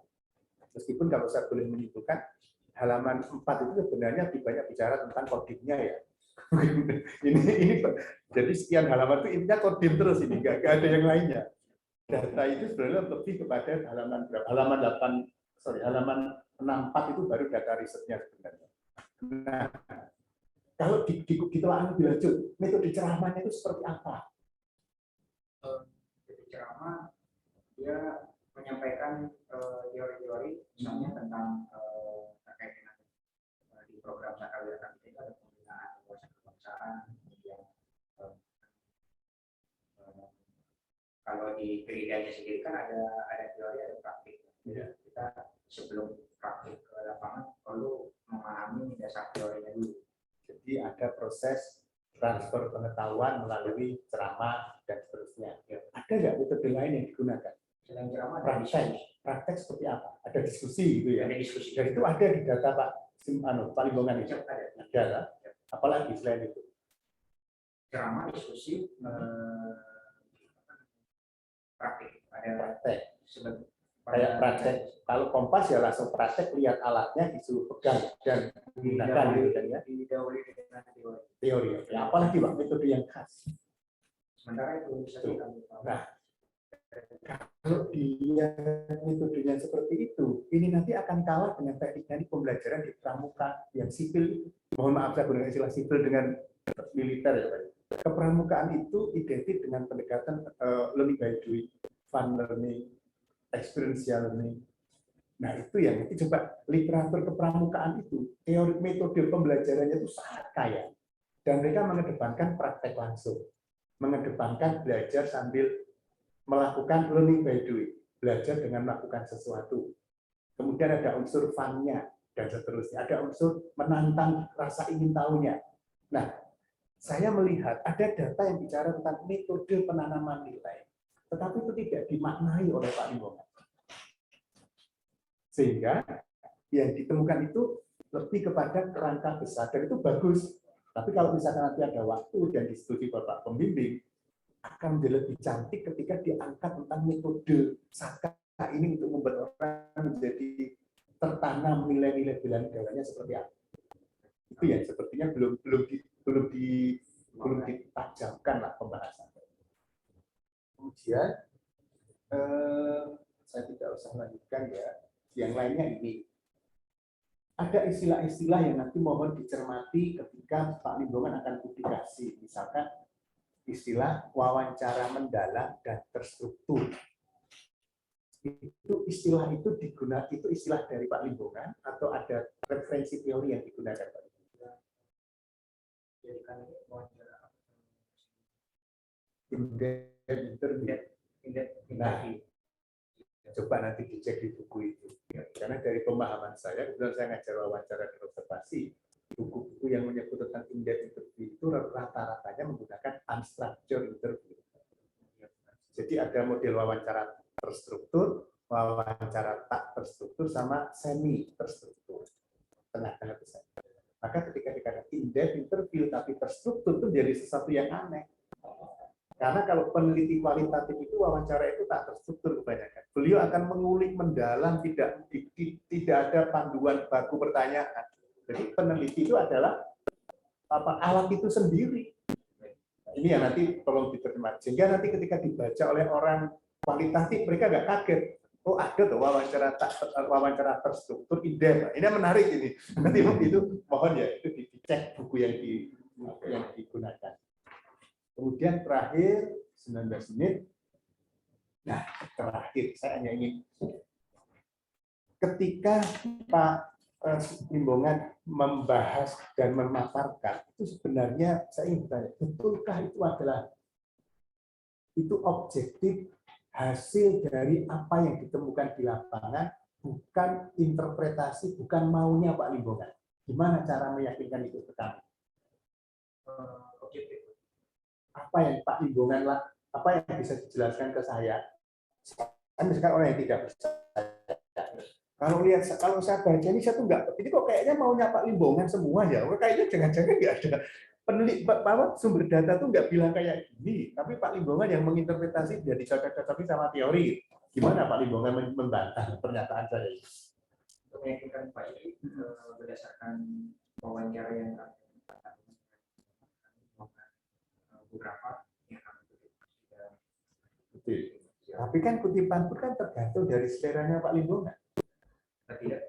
Meskipun kalau saya boleh menyimpulkan, halaman 4 itu sebenarnya banyak bicara tentang codingnya ya. ini jadi sekian halaman itu intinya coding terus ini, nggak ada yang lainnya. Data itu sebenarnya lebih kepada halaman 8, halaman 64 itu baru data risetnya sebenarnya. Nah, kalau ditelaah lebih lanjut, metode ceramahnya itu seperti apa? Jadi ceramah dia menyampaikan teori-teori misalnya tentang terkait dengan di program Sakarya itu ada pembinaan wawasan kebangsaan, kemudian kalau di pendidikannya sendiri kan ada teori ada praktik. Ya. Kita sebelum praktik ke lapangan perlu memahami dasar teorinya dulu. Jadi ada proses transfer pengetahuan melalui ceramah dan seterusnya. Ya. Ada nggak metode lain yang digunakan? Selain ceramah, praktek seperti apa? Ada diskusi gitu ya? Ada diskusi. Dan itu ada di data Pak Limbongan itu? Ada. Apalagi selain itu? Ceramah, diskusi, praktik. Ada praktek. Kayak praktek. Kalau Kompas ya langsung praktek, lihat alatnya, disuruh pegang dan gunakan gitu kan ya. Didahului dengan Teori. Ya, apalagi Pak metode yang khas. Sementara itu bisa Nah, kalau dia metodenya seperti itu, ini nanti akan kalah dengan tekniknya di pembelajaran di pramuka yang sipil. Mohon maaf saya gunakan istilah sipil dengan militer ya Pak. Kepramukaan itu identik dengan pendekatan learning by doing, fun learning, experiential learning. Nah itu yang nanti coba literatur kepramukaan itu, teori metode pembelajarannya itu sangat kaya. Dan mereka mengedepankan praktek langsung, mengedepankan belajar sambil melakukan learning by doing, belajar dengan melakukan sesuatu. Kemudian ada unsur fun-nya dan seterusnya, ada unsur menantang rasa ingin tahunya. Nah, saya melihat ada data yang bicara tentang metode penanaman nilai, tetapi itu tidak dimaknai oleh Pak Limbongan. Sehingga yang ditemukan itu lebih kepada kerangka besar, dan itu bagus. Tapi kalau misalkan nanti ada waktu dan disetujui Bapak pembimbing, akan menjadi lebih cantik ketika diangkat tentang metode Saka ini untuk membuat orang menjadi tertanam nilai-nilai bela negaranya seperti apa. Itu ya sepertinya belum ditajamkan lah pembahasan. Kemudian saya tidak usah lanjutkan ya. Yang lainnya ini ada istilah-istilah yang nanti mohon dicermati ketika Pak Limbongan akan publikasi, misalkan istilah wawancara mendalam dan terstruktur. Itu istilah itu digunakan, itu istilah dari Pak Limbongan atau ada referensi teori yang digunakan Pak Limbongan? Nah, coba nanti dicek di buku itu. Karena dari pemahaman saya, kebetulan saya ngajar wawancara dan observasi, buku-buku yang menyebut tentang in-depth interview itu rata-ratanya menggunakan unstructured interview. Jadi ada model wawancara terstruktur, wawancara tak terstruktur, sama semi terstruktur. Tengah-tengah itu saja. Maka ketika dikatakan in-depth interview tapi terstruktur itu jadi sesuatu yang aneh. Karena kalau peneliti kualitatif itu wawancara itu tak terstruktur kebanyakan. Beliau akan mengulik mendalam, tidak ada panduan baku pertanyaan. Jadi peneliti itu adalah alat itu sendiri. Ini yang nanti tolong diterjemahkan. Sehingga nanti ketika dibaca oleh orang kualitatif, mereka nggak kaget. Oh ada tuh wawancara terstruktur in-depth. Ini menarik ini. Nanti itu mohon ya itu dicek buku yang digunakan. Kemudian terakhir 19 menit. Nah terakhir saya hanya ingin ketika Pak Limbongan membahas dan memaparkan itu sebenarnya saya ingin bertanya, betulkah itu objektif hasil dari apa yang ditemukan di lapangan, bukan interpretasi, bukan maunya Pak Limbongan? Gimana cara meyakinkan itu ke kami? Objektif. Apa yang Pak Limbongan apa yang bisa dijelaskan ke saya? Misalkan orang yang tidak percaya. Kalau saya baca ini saya tuh nggak, ini kok kayaknya maunya Pak Limbongan semua ya. Kayaknya jangan-jangan nggak ada sumber data tuh nggak bilang kayak gini, tapi Pak Limbongan yang menginterpretasi jadi cocok-cocokin sama teori. Gimana Pak Limbongan membantah pernyataan saya ini? Untuk meyakinkan Pak Yudi berdasarkan wawancara yang beberapa yang Tapi kan kutipan pun kan tergantung dari seleranya Pak Limbongan. tidak.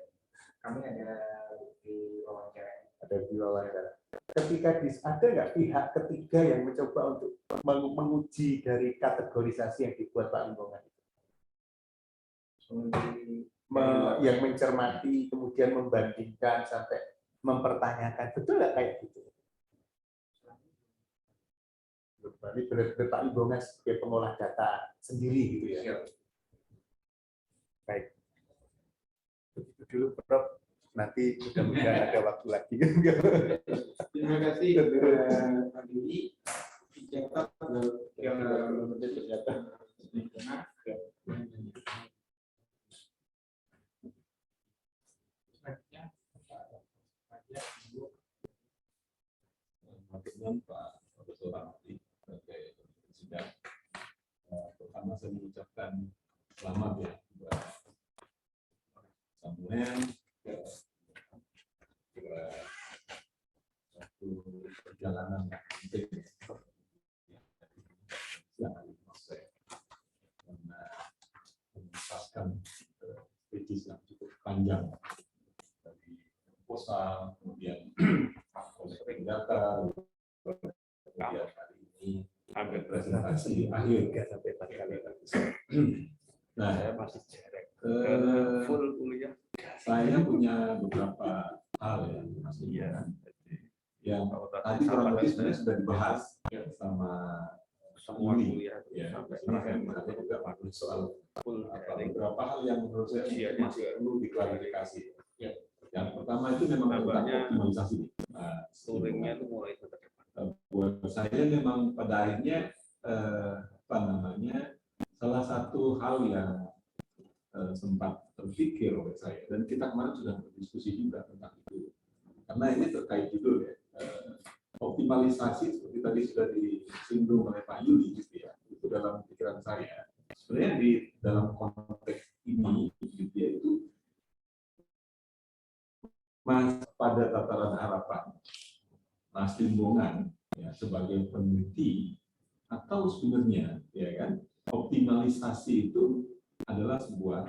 kami ada di wawancara. Ada di wawancara. Ketika ada nggak pihak ketiga yang mencoba untuk menguji dari kategorisasi yang dibuat Pak Limbongan? Yang mencermati, kemudian membandingkan sampai mempertanyakan, betul nggak kayak gitu? Berarti benar-benar Pak Limbongan sebagai pengolah data sendiri gitu ya? Baik. Begitu dulu Prof. Nanti mudah-mudahan ada waktu lagi. Terima kasih Pak Didi. Dicatat yang ternyata dengan Pak Profesor Rahmati sebagai presiden. Pertama saya mengucapkan selamat ya buat Samuel satu perjalanan yang penting yang saya karena menuntaskan kritis yang cukup panjang dari proposal kemudian data kemudian hari ini presentasi akhir sampai 4 kali. Nah, full kuliah. Saya punya beberapa hal yang masih yang tadi kurang lebih sebenarnya sudah dibahas sama semua kuliah. Ya, saya merasa juga bagus soal beberapa hal yang menurut saya masih perlu diklarifikasi. Yang pertama itu memang tentang optimalisasi. Nah, scoringnya itu mulai buat saya memang pada akhirnya salah satu hal yang sempat terpikir oleh saya dan kita kemarin sudah berdiskusi juga tentang itu karena ini terkait judul ya optimalisasi seperti tadi sudah disinggung oleh Pak Yuli gitu ya, itu dalam pikiran saya sebenarnya di dalam konteks ini gitu ya, itu Mas pada tataran harapan Mas Limbongan ya, sebagai peneliti atau sebenarnya ya kan optimalisasi itu adalah sebuah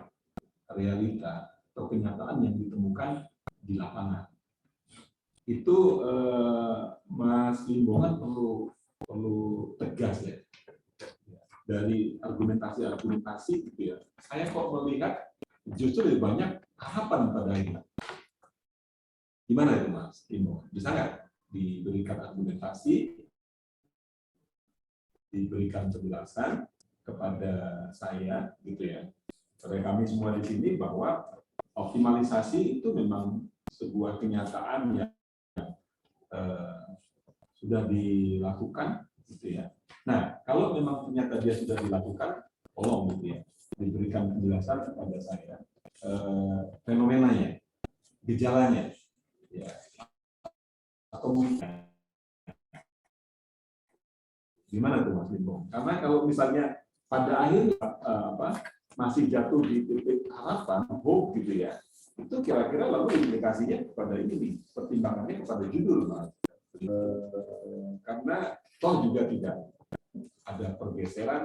realita atau kenyataan yang ditemukan di lapangan. Itu Mas Limbongan perlu tegas ya dari argumentasi gitu ya. Saya kok melihat justru lebih banyak harapan pada akhirnya. Gimana itu Mas Limbongan? Bisa nggak diberikan argumentasi, diberikan penjelasan kepada saya gitu ya, kepada kami semua di sini bahwa optimalisasi itu memang sebuah kenyataan yang sudah dilakukan gitu ya. Nah, kalau memang ternyata dia sudah dilakukan, tolong gitu ya, diberikan penjelasan kepada saya fenomenanya, gejalanya, ya, atau mungkin gimana tuh Mas Limbong? Karena kalau misalnya pada akhirnya masih jatuh di titik harapan, hope gitu ya, itu kira-kira lalu implikasinya kepada ini, pertimbangannya kepada judul Mas. Karena toh juga tidak ada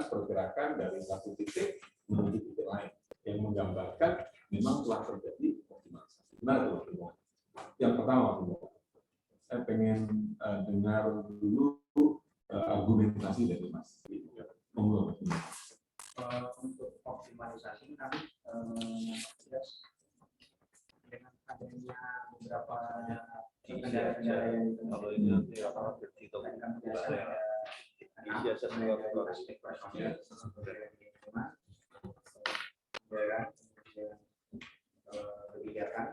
pergerakan dari satu titik menuju titik lain yang menggambarkan memang telah terjadi optimalisasi. Benar tuh Mas Limbong? Yang pertama Mas Limbong, saya pengen dengar dulu argumentasi dari Mas. Untuk optimalisasi kami dengan adanya beberapa kendala-kendala yang kalau ini aspek personil kebijakan kebijakan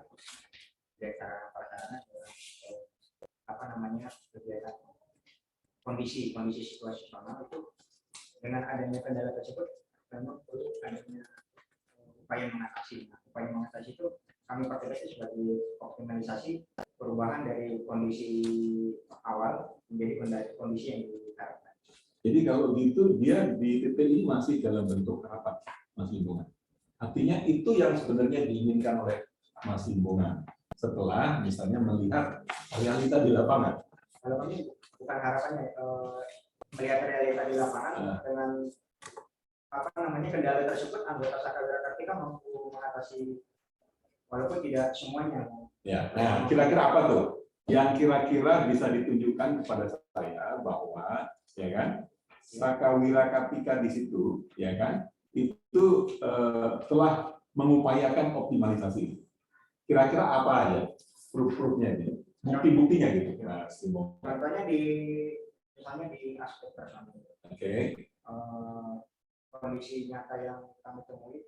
kondisi situasional itu dengan adanya kendala tersebut memang perlu adanya upaya mengatasi. Nah, upaya mengatasi itu kami pakai sebagai optimalisasi perubahan dari kondisi awal menjadi kondisi yang diharapkan. Jadi kalau gitu dia di titik ini masih dalam bentuk harapan Mas Limbongan. Artinya itu yang sebenarnya diinginkan oleh Mas Limbongan setelah misalnya melihat realita di lapangan. Kalau ini bukan harapannya, melihat realita di lapangan dengan kendala tersebut, anggota Saka Gerakan kita mampu mengatasi walaupun tidak semuanya. Ya, nah kira-kira apa tuh? Yang kira-kira bisa ditunjukkan kepada saya bahwa, ya kan, Sakawira Kartika di situ, ya kan, itu telah mengupayakan optimalisasi. Kira-kira apa aja proof-proofnya ini? Bukti-buktinya gitu. Nah, contohnya misalnya di aspek personal. Oke. Kondisi nyata yang kami temui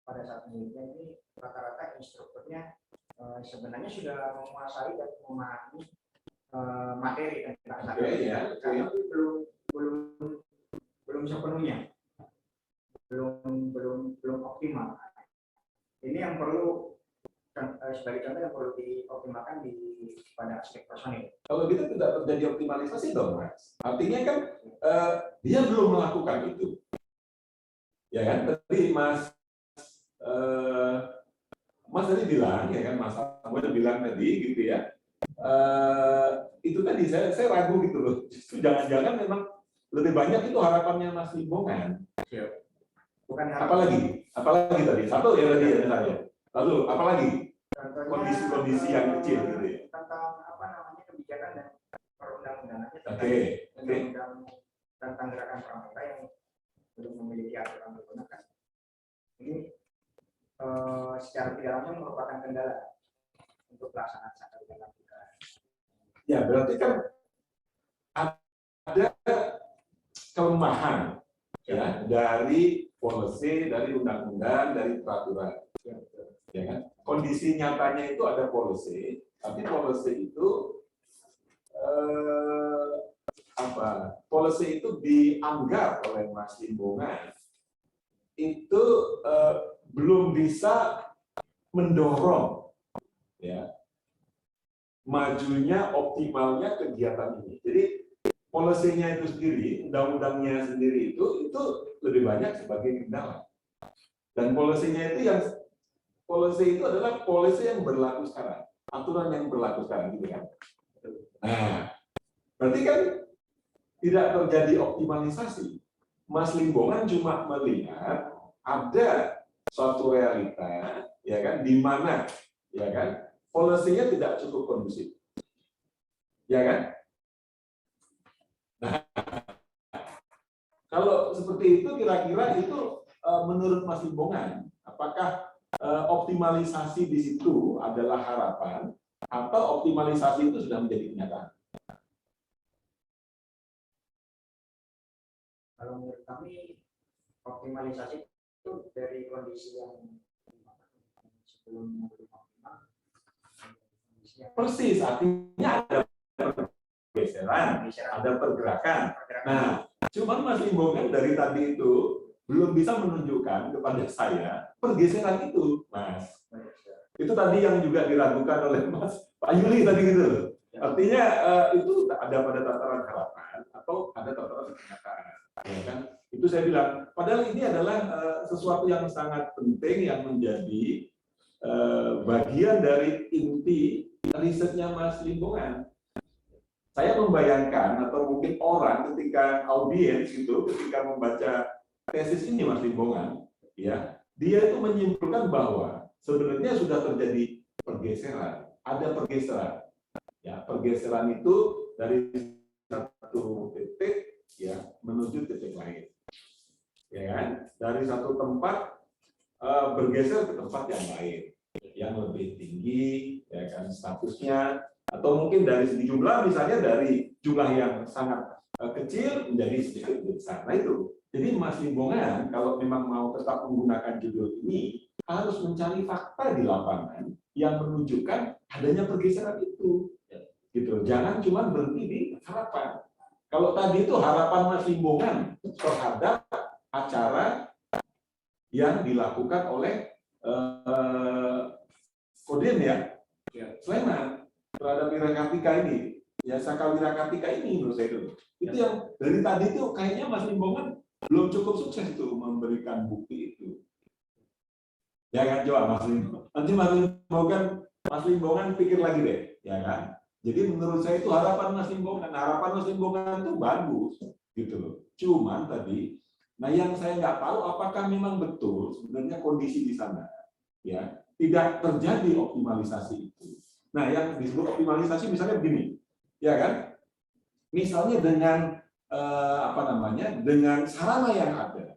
pada saat penelitian ini rata-rata instrukturnya sebenarnya sudah menguasai dan memahami materi tentang tapi belum sepenuhnya, belum optimal. Ini yang perlu sebagai contoh yang perlu dioptimalkan pada aspek personil. Kalau gitu tidak terjadi optimalisasi dong, Mas. Artinya kan dia belum melakukan itu. Ya kan, tadi Mas tadi bilang, ya kan, Mas Samuel bilang tadi gitu ya. Itu tadi saya ragu gitu loh. Justru jangan-jangan memang lebih banyak itu harapannya Mas Limbongan. Bukan apalagi tadi satu ya tadi ya misalnya. Lalu apalagi kondisi-kondisi yang kecil gitu ya. Tentang apa namanya kebijakan dan perundang-undangannya tentang tentang gerakan pramuka yang belum memiliki aturan digunakan. Ini secara tidak langsung merupakan kendala untuk pelaksanaan Sakawira Kartika. Ya berarti kan ada kelemahan ya dari policy, dari undang-undang, dari peraturan. Ya kan? Kondisi nyatanya itu ada policy, tapi policy itu policy itu dianggap oleh Mas Limbongan itu belum bisa mendorong ya majunya optimalnya kegiatan ini. Jadi polisinya itu sendiri, undang-undangnya sendiri itu lebih banyak sebagai kendala. Dan polisinya itu polisi itu adalah polisi yang berlaku sekarang, aturan yang berlaku sekarang gitu kan. Nah, berarti kan tidak terjadi optimalisasi. Mas Limbongan cuma melihat ada suatu realita, ya kan, di mana, ya kan, polisinya tidak cukup kondusif, ya kan? Nah, kalau seperti itu, kira-kira itu menurut Mas Limbongan, apakah optimalisasi di situ adalah harapan atau optimalisasi itu sudah menjadi kenyataan? Kalau menurut kami optimalisasi itu dari kondisi yang sebelumnya belum optimal. Persis, artinya ada pergeseran, ada pergerakan. Nah, cuman Mas Limbongan dari tadi itu belum bisa menunjukkan kepada saya pergeseran itu, Mas. Itu tadi yang juga diragukan oleh Mas Pak Yuli tadi gitu. Artinya itu ada pada tataran harapan atau ada tataran kenyataan. Ya kan? Itu saya bilang, padahal ini adalah sesuatu yang sangat penting yang menjadi bagian dari inti risetnya Mas Limbongan. Saya membayangkan atau mungkin orang ketika audiens itu ketika membaca tesis ini Mas Limbongan, ya, dia itu menyimpulkan bahwa sebenarnya sudah terjadi pergeseran, ada pergeseran. Ya, pergeseran itu dari satu titik ya menuju titik lain. Ya kan? Dari satu tempat bergeser ke tempat yang lain, yang lebih tinggi, ya kan, statusnya, atau mungkin dari segi jumlah, misalnya dari jumlah yang sangat kecil menjadi sedikit besar. Nah itu. Jadi Mas Limbongan kalau memang mau tetap menggunakan judul ini harus mencari fakta di lapangan yang menunjukkan adanya pergeseran itu. Gitu. Jangan cuma berhenti di harapan. Kalau tadi itu harapan Mas Limbongan terhadap acara yang dilakukan oleh Kodim ya, Sleman terhadap Wira Kartika ini, ya Sakawira Kartika ini menurut saya itu yang dari tadi itu kayaknya Mas Limbongan belum cukup sukses itu memberikan bukti itu. Ya kan, coba Mas Limbongan. Nanti Mas Limbongan pikir lagi deh, ya kan. Jadi menurut saya itu harapan Mas Limbongan itu bagus gitu loh. Cuman tadi, nah yang saya nggak tahu apakah memang betul sebenarnya kondisi di sana, ya tidak terjadi optimalisasi itu. Nah, yang disebut optimalisasi misalnya begini, ya kan? Misalnya dengan dengan sarana yang ada,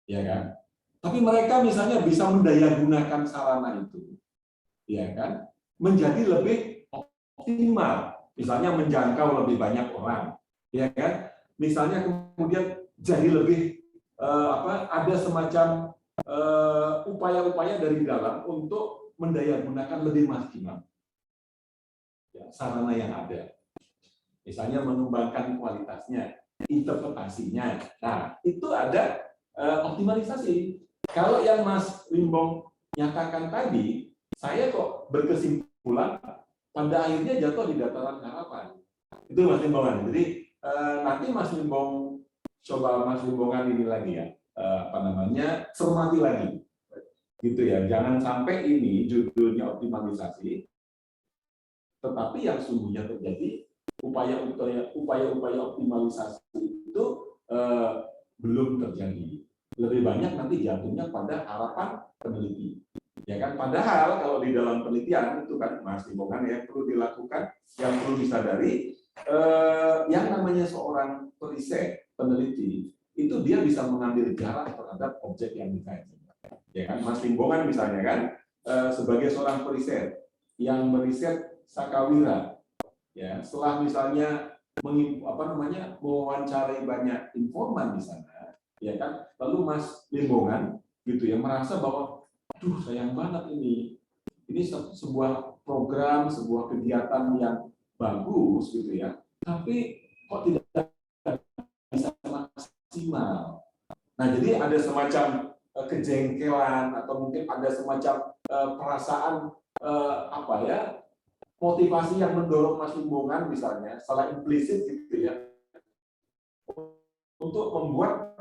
ya kan? Tapi mereka misalnya bisa mendayagunakan sarana itu, ya kan? Menjadi lebih optimal, misalnya menjangkau lebih banyak orang, ya kan? Misalnya kemudian jadi lebih ada semacam upaya-upaya dari dalam untuk mendayagunakan lebih maksimal ya, sarana yang ada. Misalnya mengembangkan kualitasnya, interpretasinya. Nah, itu ada optimalisasi. Kalau yang Mas Limbong nyatakan tadi, saya kok berkesimpulan pada akhirnya jatuh di dataran harapan. Itu Mas Limbongan. Jadi nanti Mas Limbong coba Mas Limbongan ini lagi ya, cermati lagi. Gitu ya. Jangan sampai ini judulnya optimalisasi, tetapi yang sungguhnya terjadi upaya-upaya optimalisasi itu belum terjadi. Lebih banyak nanti jatuhnya pada harapan peneliti. Ya kan, padahal kalau di dalam penelitian itu kan Mas Limbongan yang perlu dilakukan, yang perlu disadari, yang namanya seorang periset, peneliti, itu dia bisa mengambil jarak terhadap objek yang dikaji. Ya kan, Mas Limbongan misalnya kan sebagai seorang periset yang meriset Sakawira, ya setelah misalnya mewawancarai banyak informan di sana, ya kan, lalu Mas Limbongan gitu ya merasa bahwa, duh sayang banget ini sebuah program, sebuah kegiatan yang bagus gitu ya, tapi kok tidak bisa maksimal. Nah, jadi ada semacam kejengkelan atau mungkin ada semacam perasaan motivasi yang mendorong Mas Limbongan misalnya secara implisit gitu ya untuk membuat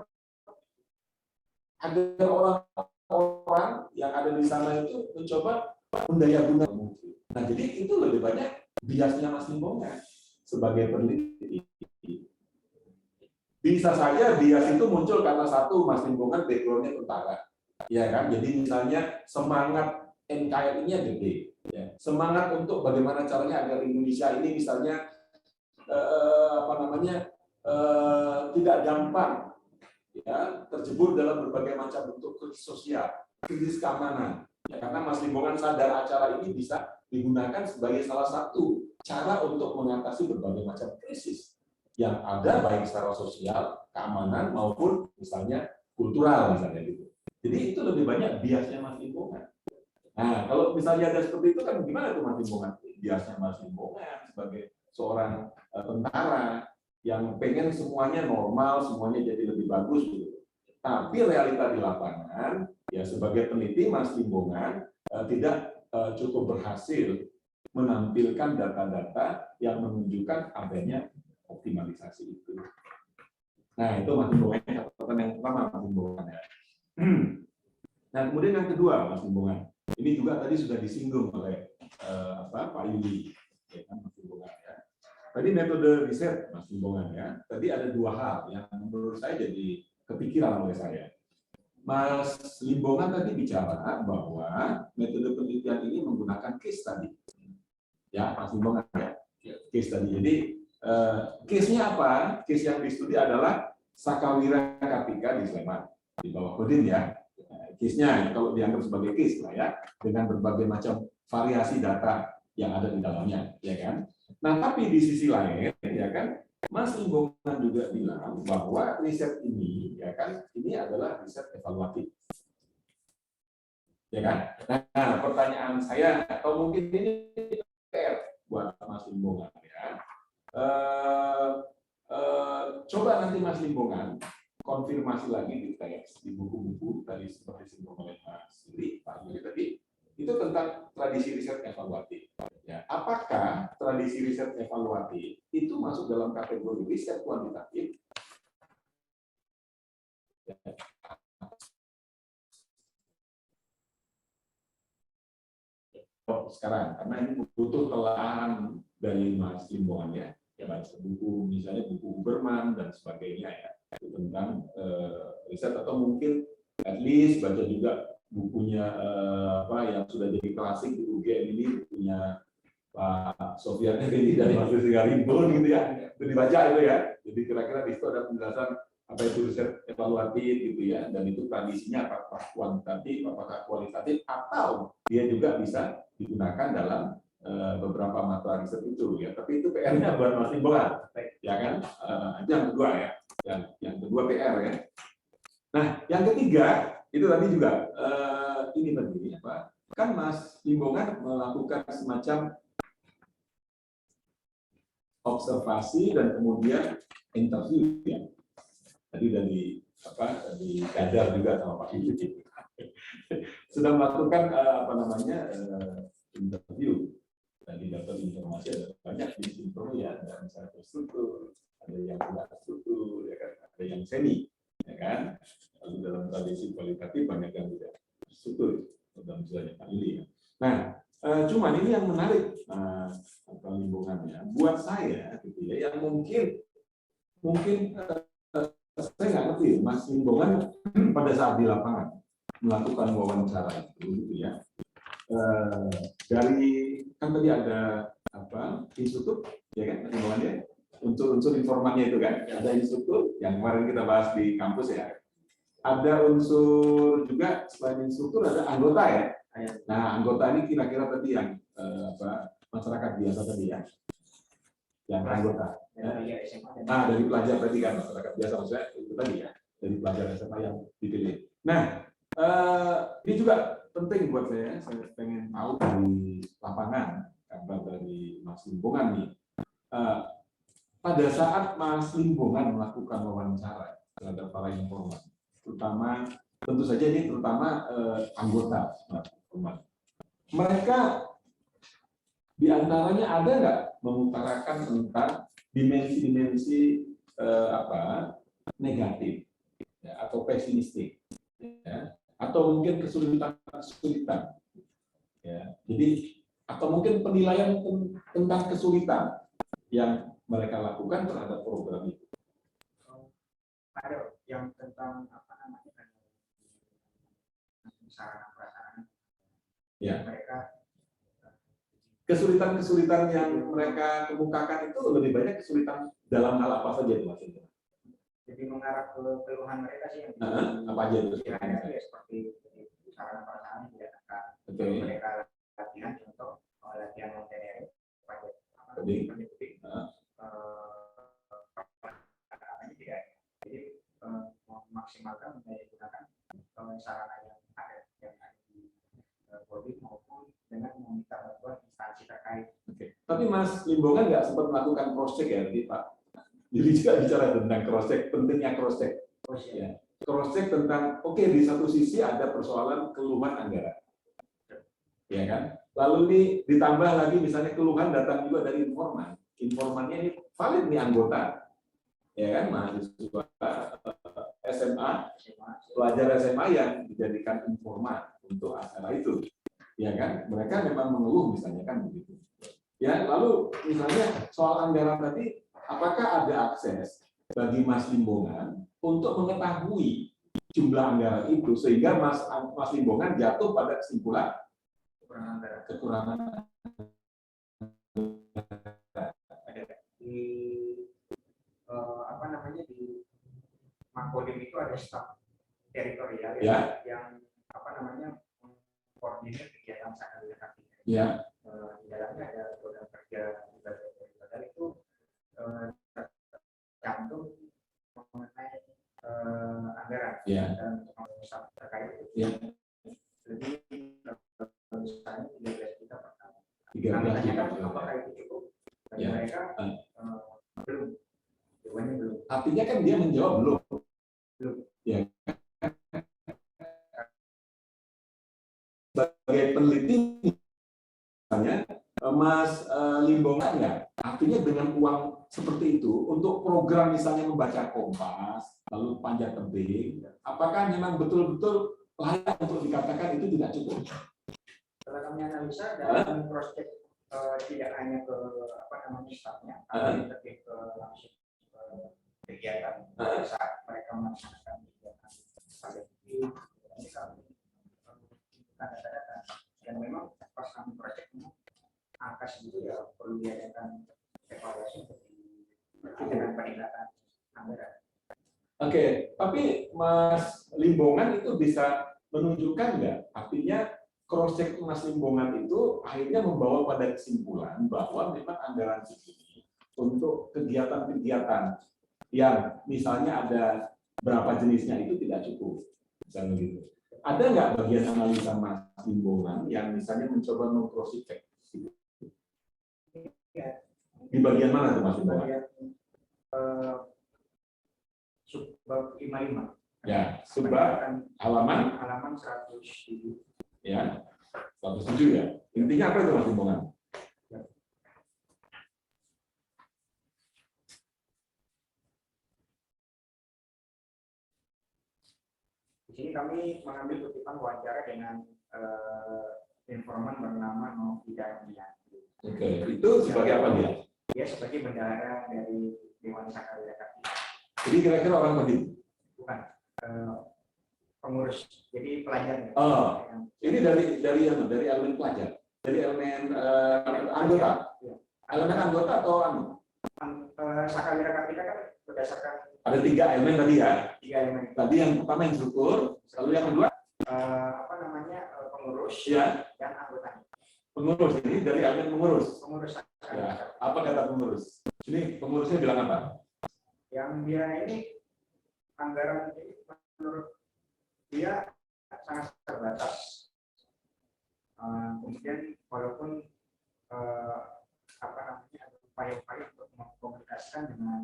agar orang-orang yang ada di sana itu mencoba mendayagunakan mungkin. Nah, jadi itu lebih banyak biasnya Mas Limbongan sebagai peneliti. Bisa saja bias itu muncul karena satu, Mas Limbongan background-nya tentara, ya kan? Jadi misalnya semangat NKRI-nya gede, ya. Semangat untuk bagaimana caranya agar Indonesia ini misalnya tidak gampang ya terjebur dalam berbagai macam bentuk krisis sosial, krisis keamanan. Ya, karena Mas Limbongan sadar acara ini bisa digunakan sebagai salah satu cara untuk mengatasi berbagai macam krisis yang ada baik secara sosial, keamanan maupun misalnya kultural misalnya gitu. Jadi itu lebih banyak biasnya Mas Limbongan. Nah, kalau misalnya ada seperti itu kan gimana tuh Mas Limbongan? Biasanya Mas Limbongan sebagai seorang tentara yang pengen semuanya normal, semuanya jadi lebih bagus gitu. Tapi realita di lapangan, ya sebagai peneliti Mas Limbongan tidak cukup berhasil menampilkan data-data yang menunjukkan adanya optimalisasi itu. Nah, itu Mas Limbongan, catatan yang pertama Mas Limbongan ya. Nah, kemudian yang kedua Mas Limbongan, ini juga tadi sudah disinggung oleh Pak Yudi, ya kan Mas Limbongan ya. Tadi metode riset Mas Limbongan ya. Tadi ada dua hal yang menurut saya jadi kepikiran oleh saya. Mas Limbongan tadi bicara bahwa metode penelitian ini menggunakan case study. Ya, Mas Limbongan ya. Case study. Jadi case-nya apa? Case yang di-studi adalah Sakawira Kartika di Sleman di bawah Kodim ya. Case-nya kalau dianggap sebagai case lah ya, dengan berbagai macam variasi data yang ada di dalamnya, ya kan. Nah, tapi di sisi lain, ya kan, Mas Limbongan juga bilang bahwa riset ini, ya kan, ini adalah riset evaluatif, ya kan. Nah, pertanyaan saya atau mungkin ini buat Mas Limbongan ya. Coba nanti Mas Limbongan konfirmasi lagi di teks, di buku-buku tadi seperti disinggung oleh Mas Yuri, Pak Yuri tadi, itu tentang tradisi riset evaluatif. Ya, apakah tradisi riset evaluatif itu masuk dalam kategori riset kuantitatif? Ya. Sekarang, karena ini butuh telahan dari Mas Limbongan ya. Ya, baca buku, misalnya buku Huberman dan sebagainya ya, tentang riset atau mungkin at least baca juga bukunya apa yang sudah jadi klasik di UGM ini, bukunya Pak Sofyan ini dari Mas Rizal gitu ya, itu dibaca itu ya. Jadi kira-kira di situ ada penjelasan apa itu riset evaluatif gitu ya, dan itu tradisinya apakah kuantitatif, apakah kualitatif, atau dia juga bisa digunakan dalam beberapa mata riset itu ya. Tapi itu PR-nya buat Mas Imbolan, ya kan? Itu yang kedua ya, yang kedua PR ya. Nah, yang ketiga itu tadi juga ini tadi apa? Kan Mas Limbongan melakukan semacam observasi dan kemudian interview ya. Tadi dari Kadar juga sama Pak Ibu sudah melakukan apa namanya interview. Tadi dapat informasi ada banyak di info ya, ada misalnya terstruktur, ada yang tidak terstruktur, ya kan, ada yang semi, ya kan. Lalu dalam tradisi kualitatif banyak yang tidak terstruktur dalam misalnya Pak Ili. Nah, cuman ini yang menarik lingkungannya buat saya gitu ya, yang mungkin saya nggak ngerti Mas Limbongan pada saat di lapangan melakukan wawancara itu gitu ya, dari kan tadi ada apa instruktur ya kan Mas Limbongan ya, unsur informannya itu kan ada instruktur yang kemarin kita bahas di kampus ya, ada unsur juga selain instruktur ada anggota ya. Nah, anggota ini kira-kira tadi yang masyarakat biasa tadi ya, yang anggota. Nah, dari pelajar tadi kan masyarakat biasa maksudnya itu tadi ya, dari pelajar SMA yang dipilih. Nah, ini juga penting buat saya pengen tahu dari lapangan, kabar dari Mas Limbongan nih. Pada saat Mas Limbongan melakukan wawancara terhadap para informan, terutama tentu saja ini terutama anggota mereka diantaranya ada nggak mengutarakan tentang dimensi-dimensi negatif ya, atau pesimistik ya, atau mungkin kesulitan ya. Jadi atau mungkin penilaian tentang kesulitan yang mereka lakukan terhadap program itu. Ada yang tentang apa namanya sarana prasarana ya. Mereka kesulitan-kesulitan yang mereka kemukakan itu lebih banyak kesulitan dalam hal apa saja itu Mas? Jadi mengarah ke keluhan mereka sih yang apa aja itu? Ya, seperti sarana prasarana tidak akan mereka latihan contoh latihan materi pada tidak, jadi memaksimalkan menggunakan sarana yang ada di Polri maupun dengan meminta bantuan instansi terkait. Tapi Mas Limbongan nggak sempat melakukan cross check ya tadi Pak? Jadi juga bicara tentang cross check, pentingnya cross check. Ya. Cross check tentang di satu sisi ada persoalan keluhan anggaran, ya kan? Lalu ini ditambah lagi misalnya keluhan datang juga dari informan. Informannya ini valid nih anggota, ya kan, mahasiswa SMA, pelajar SMA yang dijadikan informan untuk acara itu, ya kan? Mereka memang mengeluh misalnya kan begitu. Ya, lalu misalnya soal anggaran tadi, apakah ada akses bagi Mas Limbongan untuk mengetahui jumlah anggaran itu sehingga Mas Limbongan jatuh pada kesimpulan kekurangan di apa namanya di Makodim itu ada staf teritorial ya. Yang apa namanya koordinir kegiatan sehari-hari. Ya. Di dalamnya ada program kerja dari itu tercantum mengenai anggaran dan staf terkait itu. Ya. Jadi misalnya 13 juta per tahun. 13 juta. Apakah itu cukup? Bagi ya. Mereka belum. Jawabannya belum. Artinya kan dia menjawab belum. Ya. Sebagai peneliti misalnya Mas Limbongan ya, artinya dengan uang seperti itu untuk program misalnya membaca Kompas, lalu panjat tebing, apakah memang betul-betul layak untuk dikatakan itu tidak cukup? Setelah kami analisa dan prospek tidak hanya ke apa namanya stafnya, tapi lebih ke langsung kegiatan saat mereka melaksanakan kegiatan pada ini kami data-data. Dan memang pas kami proyek AKAS itu ya perlu diadakan evaluasi dengan peningkatan anggaran. Oke, tapi Mas Limbongan itu bisa menunjukkan nggak? Artinya cross check Mas Limbongan itu akhirnya membawa pada kesimpulan bahwa memang anggaran segini untuk kegiatan-kegiatan yang misalnya ada berapa jenisnya itu tidak cukup, misalnya gitu. Ada nggak bagian analisa Mas Limbongan yang misalnya mencoba meng-cross check? Di bagian mana tuh Mas Limbongan? Subbab 55. Ya, subbab halaman 107. ya, 107 ya. Intinya apa itu Mas Limbongan? Di sini kami mengambil kutipan wawancara dengan informan bernama Novida Yanti. Oke, itu sebagai apa dia? Dia sebagai bendahara dari Dewan Sakarya Kartika. Jadi kira-kira orang penting? Bukan, pengurus, jadi pelajar. Oh, ini dari elemen pelajar, dari elemen anggota, elemen anggota atau Sakarya Kartika kan berdasarkan ada 3 elemen tadi ya. 3 elemen. Tadi yang pertama instruktur, lalu yang kedua pengurus ya, dan anggota. Pengurus ini dari elemen pengurus. Pengurus. Ya, apa kata pengurus? Ini pengurusnya bilang apa? Yang dia ini anggaran ini menurut dia sangat terbatas. Kemudian walaupun ada upaya-upaya untuk mengkomunikasikan dengan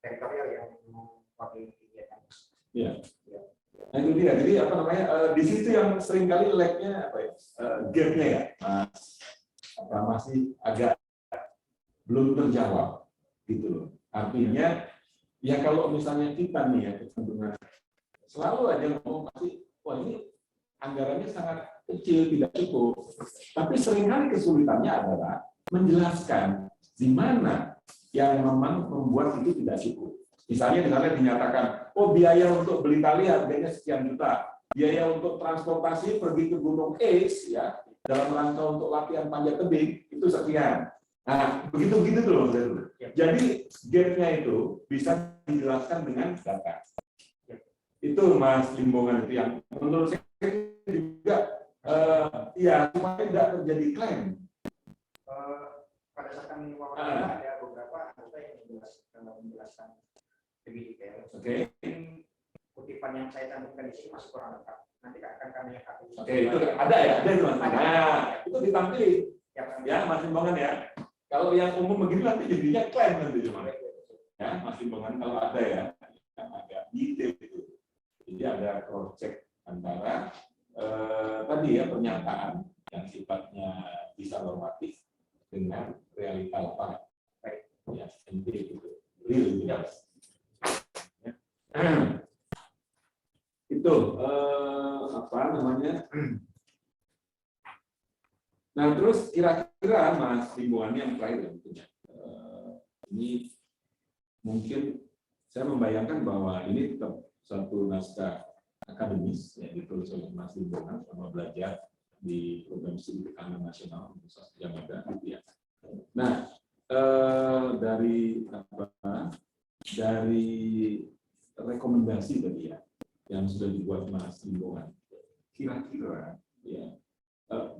teritorial yang mewakili kegiatan. Ya. Nah itu dia. Jadi apa namanya? Di situ yang seringkali lag-nya apa ya? Gap-nya ya, Mas. Masih agak belum terjawab gitu loh. Artinya ya kalau misalnya kita nih ya kecenderungan selalu aja ngomong pasti wah ini anggarannya sangat kecil tidak cukup. Tapi seringkali kesulitannya adalah menjelaskan di mana yang memang membuat itu tidak cukup. Misalnya dinyatakan, oh biaya untuk beli tali harganya sekian juta, biaya untuk transportasi pergi ke gunung X ya dalam rangka untuk latihan panjat tebing itu sekian. Nah begitu tuh loh. Jadi gap-nya itu bisa dijelaskan dengan data. Itu Mas Limbongan itu yang menurut saya juga ya supaya tidak terjadi klaim. Pada saat kami wawancara ada beberapa anggota yang menjelaskan lebih detail. Oke. Kutipan yang saya cantumkan di sini masih kurang lengkap. Nanti akan kami lihat. Oke, itu ada ya, ada Mas. Nah, itu ditampilin. Ya, Mas Limbongan ya. Kalau yang umum begini nanti jadinya klaim nanti cuma. Ya, Mas Limbongan kalau ada ya, yang agak detail itu. Jadi ada cross check antara tadi ya pernyataan yang sifatnya bisa normatif dengan realita lapangan. Ya, itu real ya. Itu apa namanya? Nah terus kira-kira Mas Limbongan yang terakhir tentunya ini mungkin saya membayangkan bahwa ini tetap satu naskah akademis yang ditulis oleh Mas Limbongan selama belajar di program studi tekanan nasional Universitas Gadjah Mada gitu ya. Nah dari rekomendasi tadi ya yang sudah dibuat Mas Limbongan, kira-kira ya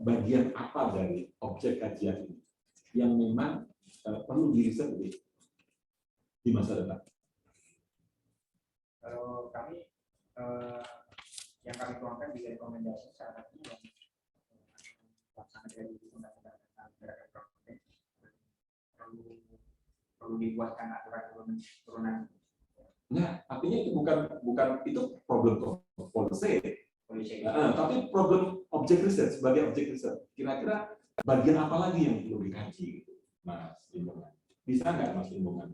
bagian apa dari objek kajian ini yang memang perlu diriset di masa depan? Kalau kami yang kami tuangkan di rekomendasi saat ini yang pelaksana dari undang-undang gerakan provinsi perlu dibuatkan aturan turunan. Nah, artinya itu bukan itu problem policy, tapi problem objek riset sebagai objek riset. Kira-kira bagian apa lagi yang perlu dikaji, gitu, Mas Limbongan? Bisa nggak Mas Limbongan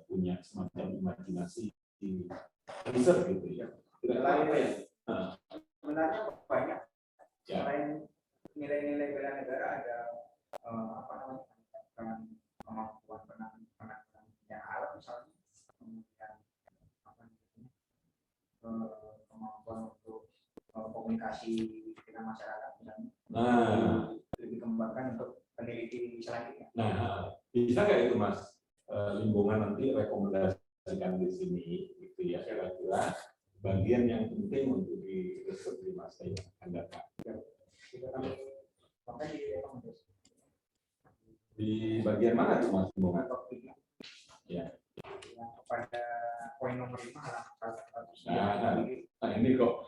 punya semacam imajinasi riset gitu ya? Kira-kira apa ya? Sebenarnya banyak. Ya. Selain nilai-nilai bela negara ada kemampuan penanganan yang alat misalnya, kemudian kemampuan untuk komunikasi dengan masyarakat misalnya. Nah, Lebih kembangkan untuk peneliti selanjutnya. nah, bisa nggak itu Mas Limbongan nanti rekomendasikan di sini, gitu ya, kira-kira bagian yang penting untuk diresep di masa yang akan datang. Kita kami pakai di rekomendasi. Di bagian mana tuh Mas Limbongan? Topiknya. Ya. Yang kepada poin nomor 5 halaman 100. Nah, ini kok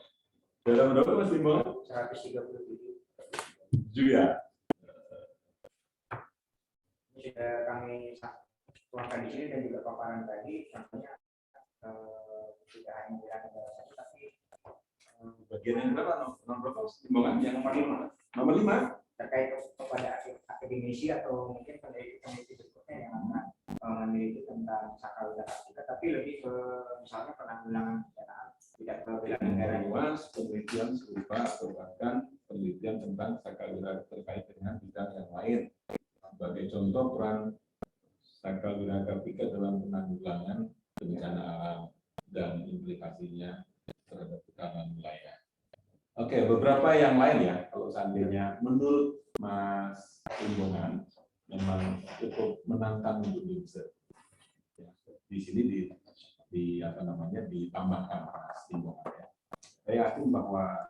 dalam berapa Mas Limbongan? 137. Ya. Ini sudah kami tuangkan di sini dan juga paparan tadi, tentunya tidak hanya bela negara saja, tapi Bagian yang berapa? Nomor berapa Mas Limbongan? Yang nomor 5 nomor 5? terkait kepada akademisi atau mungkin peneliti berikutnya yang akan meneliti tentang sakralitas Afrika, tapi lebih ke misalnya penanggulangan bencana, tidak ke bela negara. Luas penelitian serupa atau bahkan penelitian tentang sakralitas terkait dengan bidang yang lain. Sebagai contoh peran sakralitas Afrika dalam penanggulangan bencana alam dan implikasinya terhadap ketahanan wilayah. Oke, beberapa yang lain ya, kalau seandainya menurut Mas Limbongan memang cukup menantang untuk diusir. Ya, di sini ditambahkan Mas Limbongan ya. Saya yakin bahwa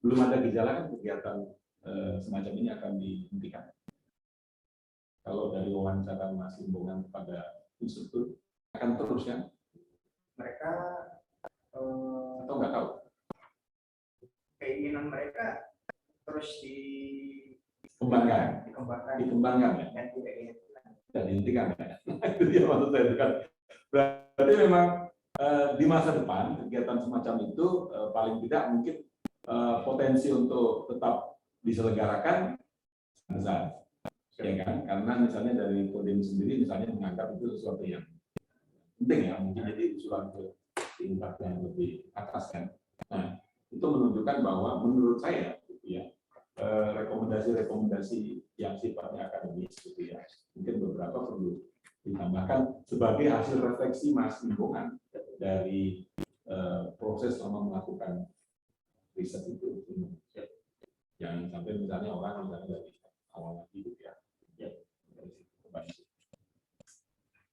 belum ada gejala kan kegiatan semacam ini akan dihentikan. Kalau dari wawancara Mas Limbongan kepada instruktur akan terus kan? Mereka Atau nggak tahu? Keinginan mereka terus dikembangkan Dikembangkan ya? dan tidak dihentikan. Dan dihentikan ya? Itu dia maksud saya bukan. Berarti memang di masa depan kegiatan semacam itu paling tidak mungkin potensi untuk tetap diselenggarakan besar, ya kan? Karena misalnya dari Kodim sendiri misalnya menganggap itu sesuatu yang penting ya, mungkin jadi usulan ke tingkat yang lebih atas kan. Nah, itu menunjukkan bahwa menurut saya ya rekomendasi yang sifatnya akademis gitu ya, mungkin beberapa perlu ditambahkan sebagai hasil refleksi Mas Limbongan dari proses selama melakukan riset itu. Jangan sampai misalnya orang misalnya dari awal lagi gitu ya.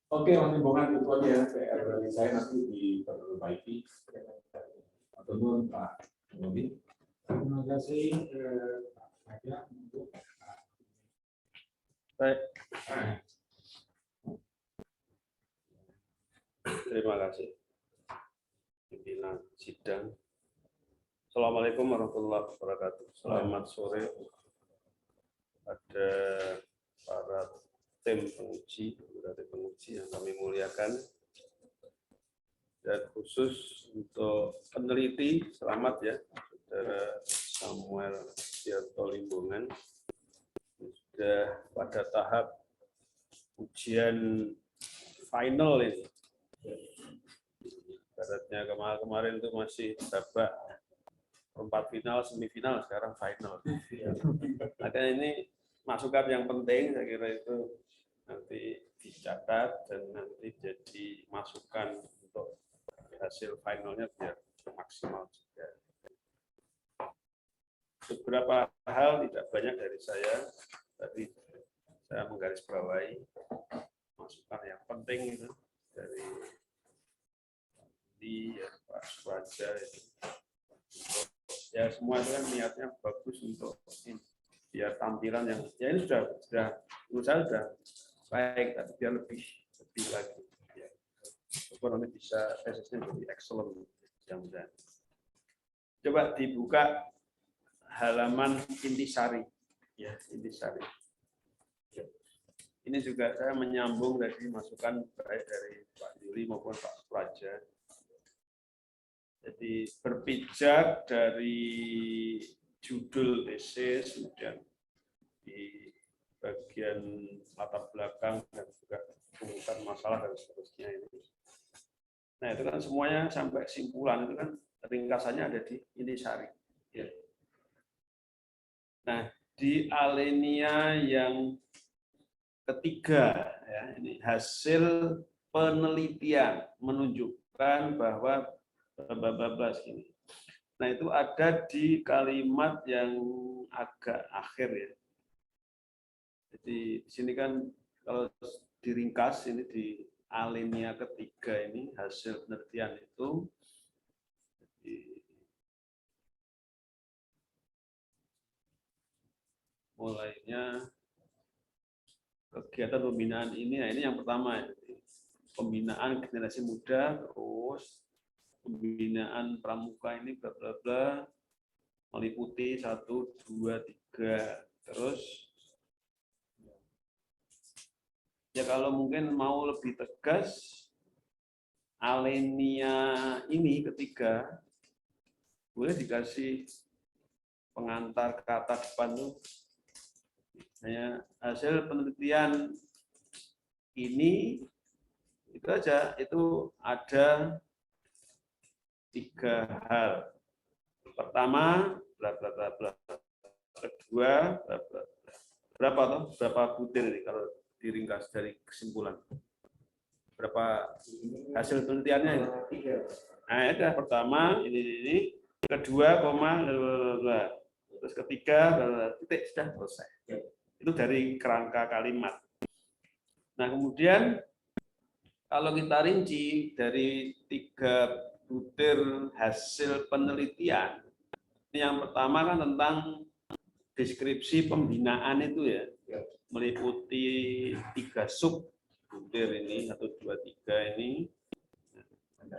Oke, Mas Limbongan, itu aja ya PR dari saya, nanti diperbaiki. Atau Pak Robi. Terima kasih untuk baik. Terima kasih pimpinan sidang. Assalamualaikum warahmatullahi wabarakatuh. Selamat sore pada para tim penguji yang kami muliakan, dan khusus untuk peneliti, selamat ya Saudara Samuel Sianto Limbongan, sudah pada tahap ujian final ini. Baratnya kemarin itu masih babak perempat final, semifinal, sekarang final. Maka ini masukan yang penting, saya kira itu nanti dicatat dan nanti jadi masukan untuk hasil finalnya biar maksimal juga. Beberapa hal tidak banyak dari saya, tapi saya menggarisbawahi masukan yang penting itu dari Pak Suraja itu. Ya semua itu kan niatnya bagus untuk biar tampilan yang ya ini sudah menurut saya sudah baik, tapi biar lebih lagi. Ya. Nanti bisa tesisnya lebih excellent mudah-mudahan. Coba dibuka halaman intisari, ya intisari. Ini juga saya menyambung dari masukan baik dari Pak Yuli maupun Pak Suraja. Jadi berpijak dari judul tesis, kemudian di bagian latar belakang dan juga pengurusan masalah dan seterusnya ini. Nah itu kan semuanya sampai kesimpulan itu kan ringkasannya ada di intisari. Ya. Nah di alinea yang ketiga ya ini hasil penelitian menunjukkan bahwa ini Nah, itu ada di kalimat yang agak akhir ya. Jadi di sini kan kalau diringkas ini di alinea ketiga ini hasil penelitian itu mulainya kegiatan pembinaan ini, nah ini yang pertama ya, pembinaan generasi muda, terus pembinaan pramuka ini bla bla bla meliputi 1, 2, 3, terus ya kalau mungkin mau lebih tegas alinea ini ketiga boleh dikasih pengantar kata depan tuh. Hanya hasil penelitian ini itu aja, itu ada 3 hal. Pertama, bla bla bla bla. Kedua, bla bla bla. Berapa butir ini kalau diringkas dari kesimpulan? Berapa hasil penelitiannya ini? Nah, ada pertama ini, kedua koma bla bla bla. Terus ketiga titik sudah selesai. Itu dari kerangka kalimat. Nah, kemudian kalau kita rinci dari 3 butir hasil penelitian, ini yang pertama kan tentang deskripsi pembinaan itu ya, meliputi 3 sub butir ini, 1, 2, 3 ini.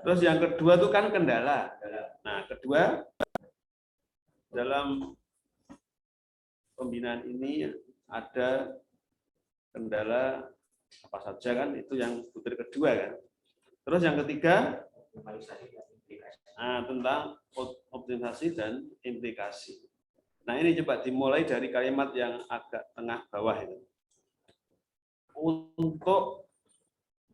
Terus yang kedua itu kan kendala. Nah, kedua dalam pembinaan ini ada kendala apa saja kan, itu yang butir kedua kan. Terus yang ketiga tentang optimalisasi dan implikasi. Nah, ini coba dimulai dari kalimat yang agak tengah bawah itu. Untuk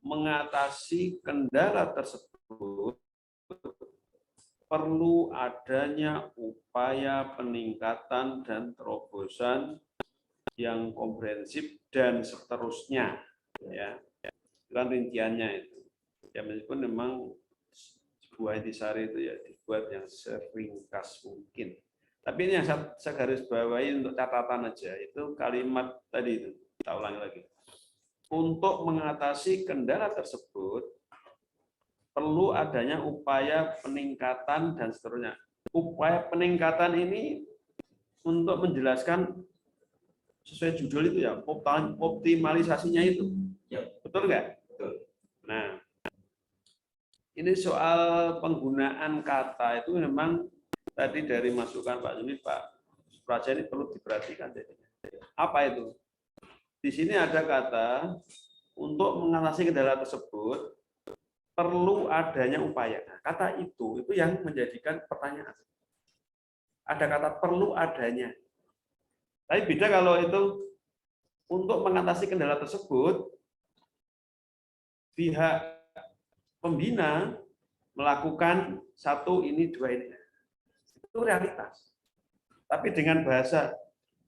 mengatasi kendala tersebut perlu adanya upaya peningkatan dan terobosan yang komprehensif dan seterusnya, ya, kan rinciannya itu. Ya meskipun memang sebuah intisari itu ya dibuat yang seringkas mungkin. Tapi ini yang saya garis bawahi untuk catatan aja, itu kalimat tadi itu, kita ulangi lagi. Untuk mengatasi kendala tersebut perlu adanya upaya peningkatan dan seterusnya. Upaya peningkatan ini untuk menjelaskan sesuai judul itu ya, optimalisasinya itu. Betul nggak? Betul. Nah, ini soal penggunaan kata itu memang tadi dari masukan Pak Yuni, Pak Praja ini perlu diperhatikan. Apa itu? Di sini ada kata untuk mengatasi kendala tersebut perlu adanya upaya. Nah, kata itu yang menjadikan pertanyaan. Ada kata perlu adanya. Tapi beda kalau itu untuk mengatasi kendala tersebut, pihak pembina melakukan 1 ini 2 ini. Itu realitas. Tapi dengan bahasa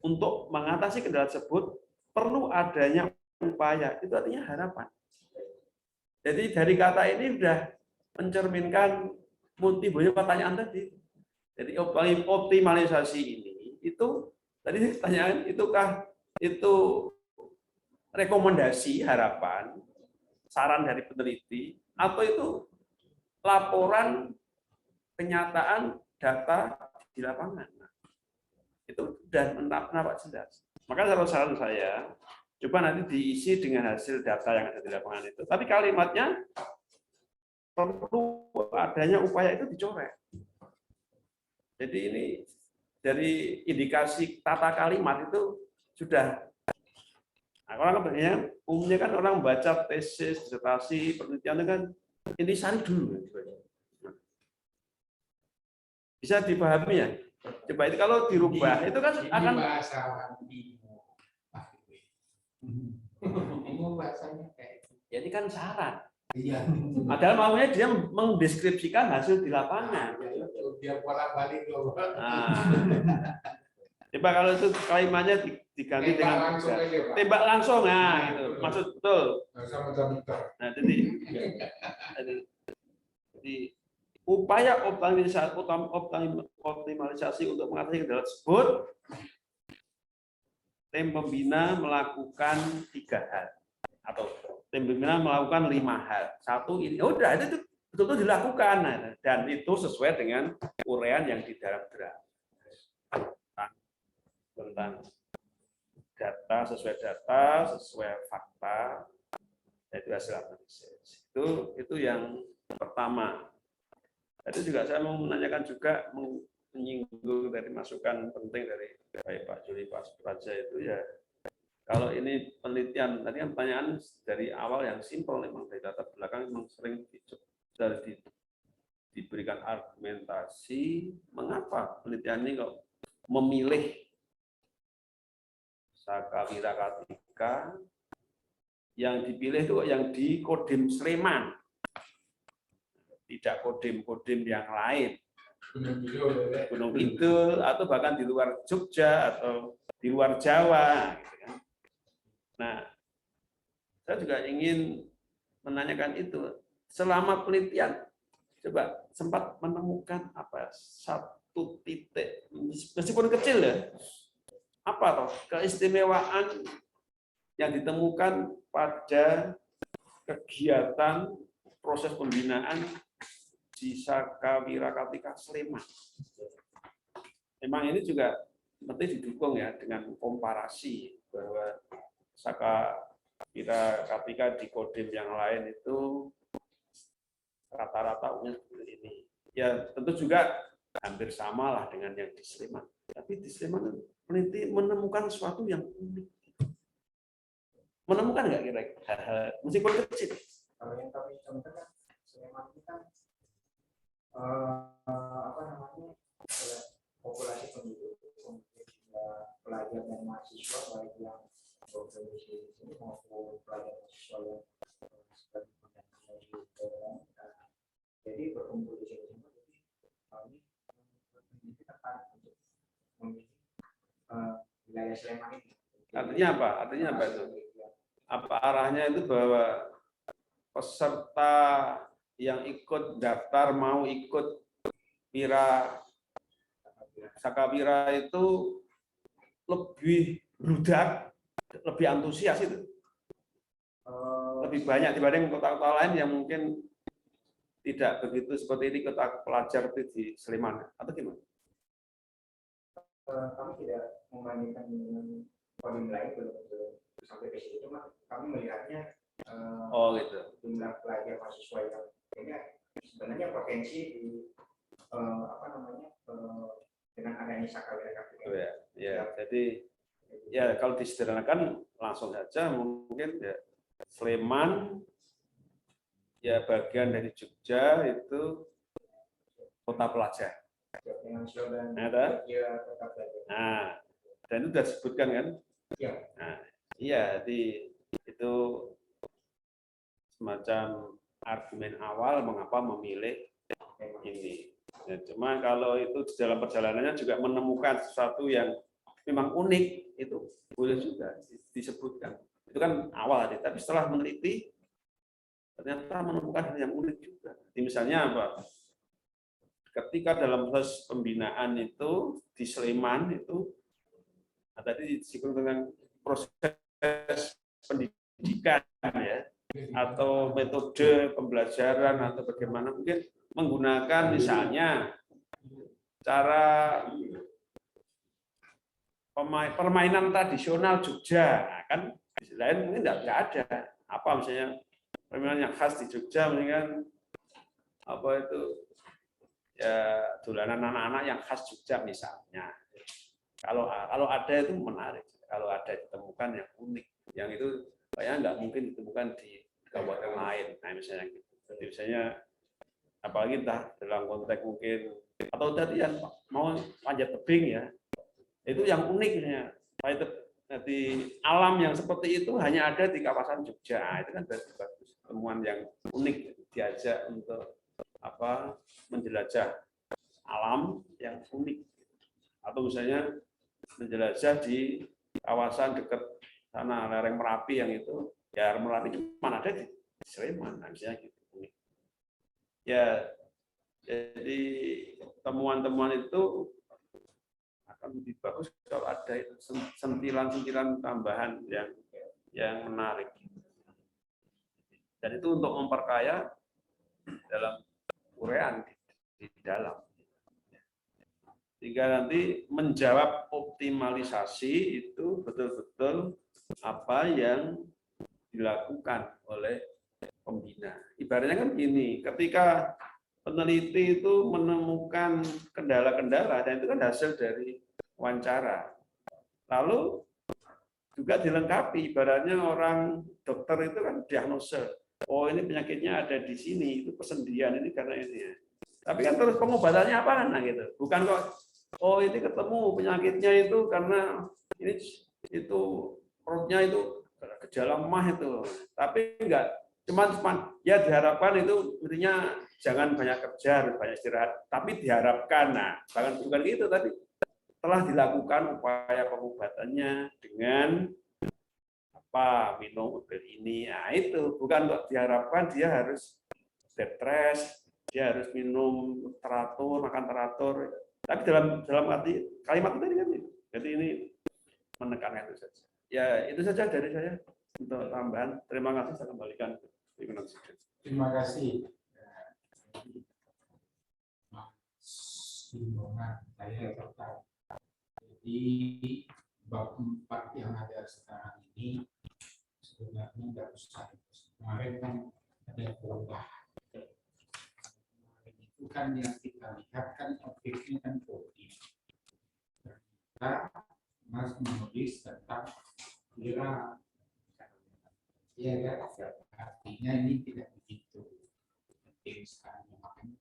untuk mengatasi kendala tersebut perlu adanya upaya, itu artinya harapan. Jadi dari kata ini sudah mencerminkan multiple pertanyaan tadi. Jadi optimalisasi ini itu tadi pertanyaan itukah itu rekomendasi, harapan, saran dari peneliti, atau itu laporan kenyataan data di lapangan. Nah, itu sudah nampak jelas. Maka saran saya, coba nanti diisi dengan hasil data yang ada di lapangan itu. Tapi kalimatnya perlu adanya upaya itu dicoret. Jadi ini dari indikasi tata kalimat itu sudah. Nah, orang kebanyakan umumnya kan orang membaca tesis, disertasi, penelitian kan intisari dulu. Bisa dipahami ya? Coba itu kalau dirubah itu kan akan bahasa bahasanya kayak jadi kan saran. iya. Padahal maunya dia mendeskripsikan hasil di lapangan. Dia bolak-balik loh. Nah, coba kalau itu kalimatnya diganti dengan tembak langsung, nah itu maksud betul. Sama-sama. Nah, jadi upaya optimalisasi untuk mengatasi kendala tersebut, tim pembina melakukan 3 hal atau tim pembina melakukan 5 hal. Satu ini, udah itu betul-betul dilakukan dan itu sesuai dengan uraian yang di dalam draft tentang data sesuai fakta, yaitu hasil analisis. Itu yang pertama. Tadi juga saya mau menanyakan juga menyinggung dari masukan penting dari Pak Juli Praja itu ya. Kalau ini penelitian, tadi kan pertanyaan dari awal yang simpel memang dari data belakang memang sering diberikan argumentasi mengapa penelitian ini kok memilih Sakawira Kartika yang dipilih itu yang di Kodim Sleman, tidak kodim-kodim yang lain, Gunung Kidul atau bahkan di luar Jogja atau di luar Jawa. Nah, saya juga ingin menanyakan itu. Selama penelitian, coba sempat menemukan apa satu titik, meskipun kecil ya, apa toh keistimewaan yang ditemukan pada kegiatan proses pembinaan di Sakawira Kartika Sleman. Memang ini juga penting didukung ya dengan komparasi bahwa Sakawira Kartika di kodim yang lain itu rata-rata umumnya seperti ini. Ya tentu juga hampir sama lah dengan yang di Sleman. Tapi di Sleman peneliti menemukan sesuatu yang unik. Menemukan nggak kira-kira hal-hal meskipun kecil? Kalau yang kami contohkan Sleman itu kan populasi penduduk, pelajar dan mahasiswa baik yang berdomisili di sini maupun pelajar mahasiswa yang sebagai pendanaan. Jadi berkumpul di sini semua. Jadi kami memiliki tempat untuk memiliki wilayah Sleman ini. Artinya apa? Artinya apa itu? Apa arahnya itu bahwa peserta yang ikut daftar mau ikut Sakawira itu lebih bludak, lebih antusias itu, lebih banyak dibanding kota-kota lain yang mungkin tidak begitu seperti ini kota pelajar di Sleman atau gimana? Kami tidak membandingkan dengan kodim lain belum sampai ke situ, cuma kami melihatnya gitu. Jumlah pelajar mahasiswa yang ini sebenarnya potensi di dengan adanya Sakawira Kartika. Ya, jadi ya kalau disederhanakan langsung saja mungkin ya Sleman ya bagian dari Jogja itu kota pelajar. Nah, dan itu sudah disebutkan kan? Iya. Nah, iya, jadi itu semacam argumen awal mengapa memilih ini. Ya, cuma kalau itu di dalam perjalanannya juga menemukan sesuatu yang memang unik, itu boleh juga disebutkan. Itu kan awal, tapi setelah meneliti ternyata menemukan hal yang unik juga. Jadi misalnya apa? Ketika dalam proses pembinaan itu di Sleman itu, tadi disinggung dengan proses pendidikan ya, atau metode pembelajaran atau bagaimana mungkin menggunakan misalnya cara permainan tradisional Jogja, kan di lain mungkin tidak ada. Apa misalnya permainan yang khas di Jogja, misalnya apa itu ya dolanan anak-anak yang khas Jogja misalnya. Kalau ada itu menarik. Kalau ada ditemukan yang unik, yang itu kayaknya nggak mungkin ditemukan di kabupaten lain. Nah misalnya gitu. Jadi misalnya apalagi entah dalam konteks mungkin atau tadi yang mau panjat tebing ya, itu yang uniknya. Jadi alam yang seperti itu hanya ada di kawasan Jogja. Itu kan berarti bagus, temuan yang unik, diajak untuk menjelajah alam yang unik. Atau misalnya menjelajah di kawasan dekat sana lereng Merapi yang itu ya Merapi cuma ada di Sleman, misalnya gitu. Ya Jadi temuan-temuan itu akan lebih bagus kalau ada sentilan-sentilan tambahan yang menarik. Dan itu untuk memperkaya dalam uraian di dalam. Sehingga nanti menjawab optimalisasi itu betul-betul apa yang dilakukan oleh pembina. Ibaratnya kan gini, ketika peneliti itu menemukan kendala-kendala, dan itu kan hasil dari wawancara. Lalu juga dilengkapi, ibaratnya orang dokter itu kan diagnosa. Oh ini penyakitnya ada di sini, itu persendian ini karena ini ya. Tapi kan terus pengobatannya apa nah gitu. Bukan kok oh ini ketemu penyakitnya itu karena ini itu perutnya itu gejala mah itu. Tapi enggak, cuman ya diharapkan itu intinya jangan banyak kerja, harus banyak istirahat. Tapi diharapkan, nah bahkan bukan gitu tadi telah dilakukan upaya pengobatannya dengan apa minum obat ini, nah itu bukan kok diharapkan dia harus stres, dia harus minum teratur, makan teratur. Tapi dalam arti kalimat tadi kan itu. Jadi ini menekankan itu saja. Ya itu saja dari saya untuk tambahan. Terima kasih, saya kembalikan. Terima kasih. Himbauan saya tertarik. Jadi bab 4 yang ada sekarang ini sebenarnya nggak usah. Kemarin kan ada perubahan. Kemarin itu kan yang kita lihat kan objeknya kan kodim. Kita Mas menulis tentang kira ya kan, artinya ini tidak begitu penting sekali, makanya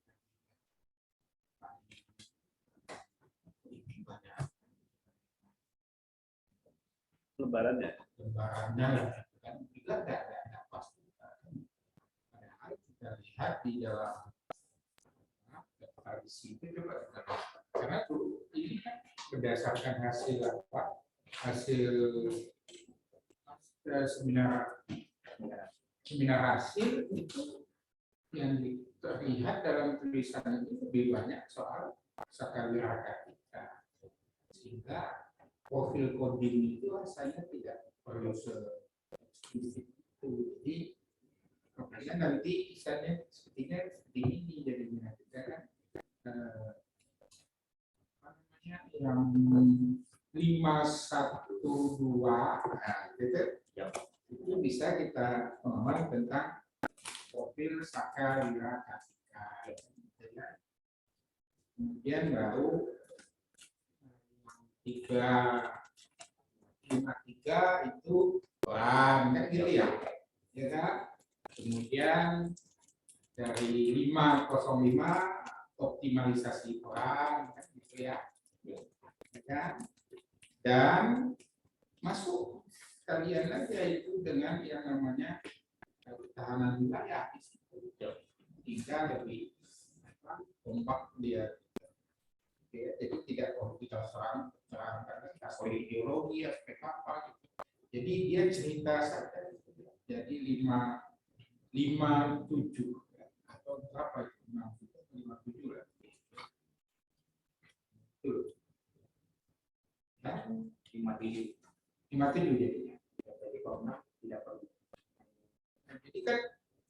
Lebarannya kan juga tidak pasti. Padahal kita lihat di dalam tradisi itu coba karena dulu ini kan berdasarkan hasil apa hasil seminar hasil itu yang terlihat dalam tulisan itu lebih banyak soal sakaliraka kita, sehingga profil coding itu rasanya tidak perlu se-eksplisit itu. Jadi makanya nanti misalnya sepertinya seperti ini jadinya kita kan yang 512 nah, gitu, itu bisa kita pemahaman tentang profil sakaliraka kita. Kemudian baru 353 itu kan gitu ya, ya kan? Kemudian dari 505 optimalisasi peran kan gitu ya, kan? Dan masuk kalian aja itu dengan yang namanya ketahanan wilayah di situ, hingga lebih kompak dia. Jadi tidak perlu kita terangkan aspek ideologi, aspek apa gitu. Jadi dia cerita saja. Jadi 57 atau berapa itu 57 lah. Betul. Nah, 57 jadinya. Jadi kalau tidak perlu. Nah, jadi kan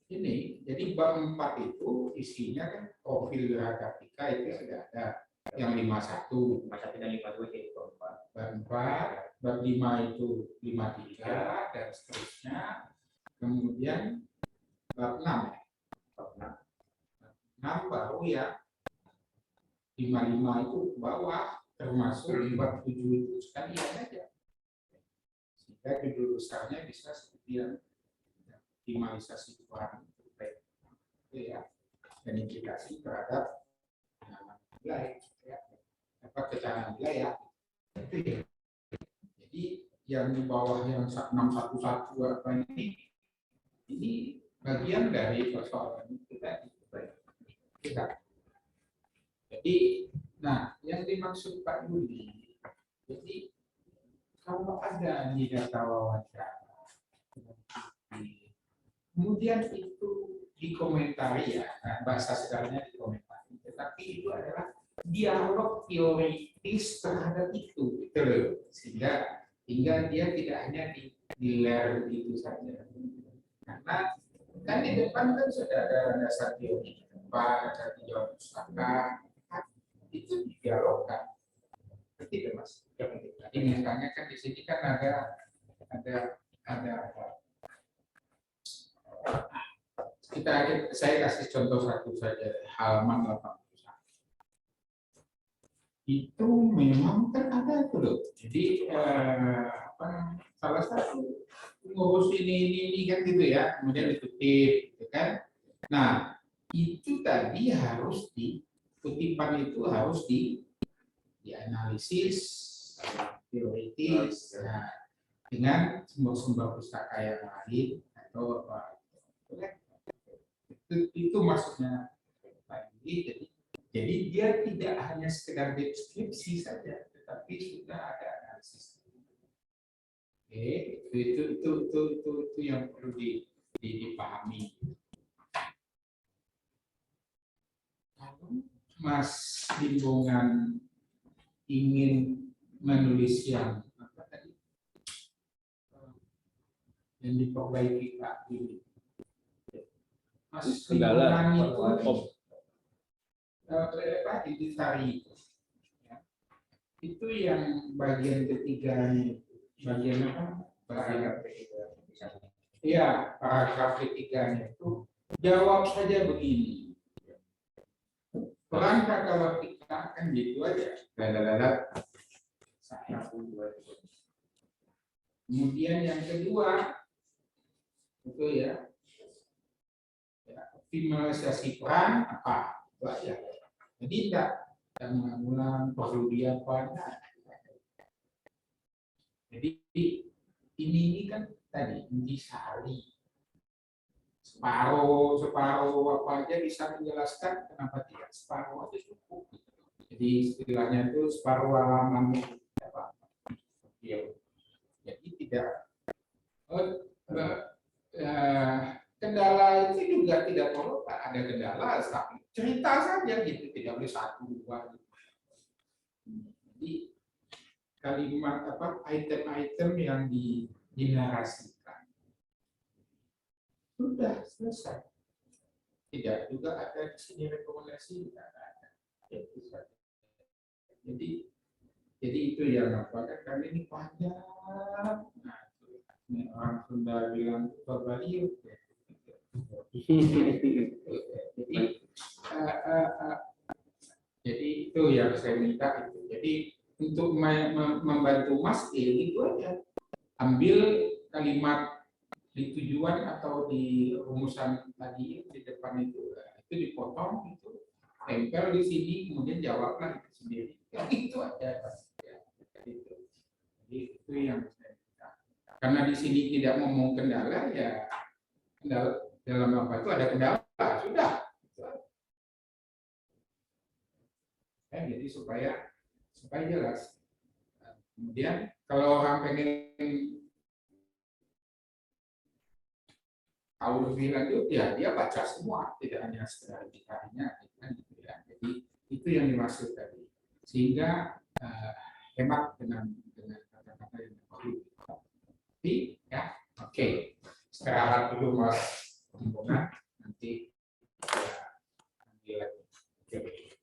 ini, jadi bab 4 itu isinya kan profil grafika itu sudah ada. Yang 51 dan 52 jadi bab 4, bab 5 itu 53 dan seterusnya. Kemudian bab 6 baru ya 55 itu ke bawah, termasuk bab 7 itu sekalian aja, sehingga judul besarnya bisa seperti yang optimalisasi peran itu ya, dan implikasi terhadap wilayah apa ketahanan wilayah itu ya. Jadi yang di bawah yang 611 apa ini bagian dari persoalan kita. Jadi nah yang dimaksud Pak Yudi, jadi kalau ada di data wawancara kemudian itu dikomentari ya, nah, bahasa sekarangnya dikomentari, tetapi itu adalah dialog teoritis terhadap itu, gitu loh. Sehingga dia tidak hanya di layer itu saja. Karena kan di depan kan sudah ada dasar teori, ada jawab pustaka, itu didialogkan. Tidak mas. Jadi misalnya kan di sini kan ada saya kasih contoh satu saja, halaman 81. Itu memang kan ada tuh loh. Jadi salah satu ngurus ini kan gitu ya, kemudian dikutip, gitu kan. Nah, itu tadi harus kutipan itu harus dianalisis teoritis dengan sumber-sumber pustaka yang lain atau apa. Itu maksudnya lagi. Jadi dia tidak hanya sekedar deskripsi saja, tetapi sudah ada analisis. Oke, itu yang perlu dipahami. Lalu Mas Bimbongan ingin menulis yang apa tadi? Yang diperbaiki Pak ini. Mas Bimbongan itu ditari. Itu yang bagian ketiganya. Bagian apa? Paragraf ketiga. Iya, paragraf ketiganya itu jawab saja begini. Peran kata kita kan gitu aja. Kemudian yang kedua itu ya optimalisasi peran apa? Ya. Jadi tidak mengulang perlu diapa. Jadi ini kan tadi intisari separuh apa aja bisa menjelaskan, kenapa tidak separuh aja cukup. Jadi istilahnya itu separuh halaman apa? Jadi tidak kendala itu juga tidak perlu ada kendala, tapi cerita saja gitu, tidak boleh satu dua. Jadi kalimat apa item-item yang dinarasikan sudah selesai. Tidak juga ada di sini rekomendasi, tidak ada. Jadi itu yang apa kan kami ini panjang. Nah, orang Sunda bilang babariu. Jadi itu yang saya minta itu. Jadi untuk membantu Mas itu aja ambil kalimat di tujuan atau di rumusan tadi di depan itu dipotong itu tempel di sini kemudian jawablah itu sendiri ya, itu aja ya, itu. Jadi itu yang saya minta. Karena di sini tidak ngomong kendala ya kendala dalam apa itu ada kendala sudah ya, jadi supaya jelas. Kemudian kalau orang pengen tahu lebih lanjut ya dia baca semua, tidak hanya sekedar dikarinya gitu ya. Jadi itu yang dimaksud tadi, sehingga hemat dengan kata-kata yang perlu. Tapi ya oke, istirahat dulu Mas Bimbongan, nanti ya, ambil lagi. Dibalik-balik.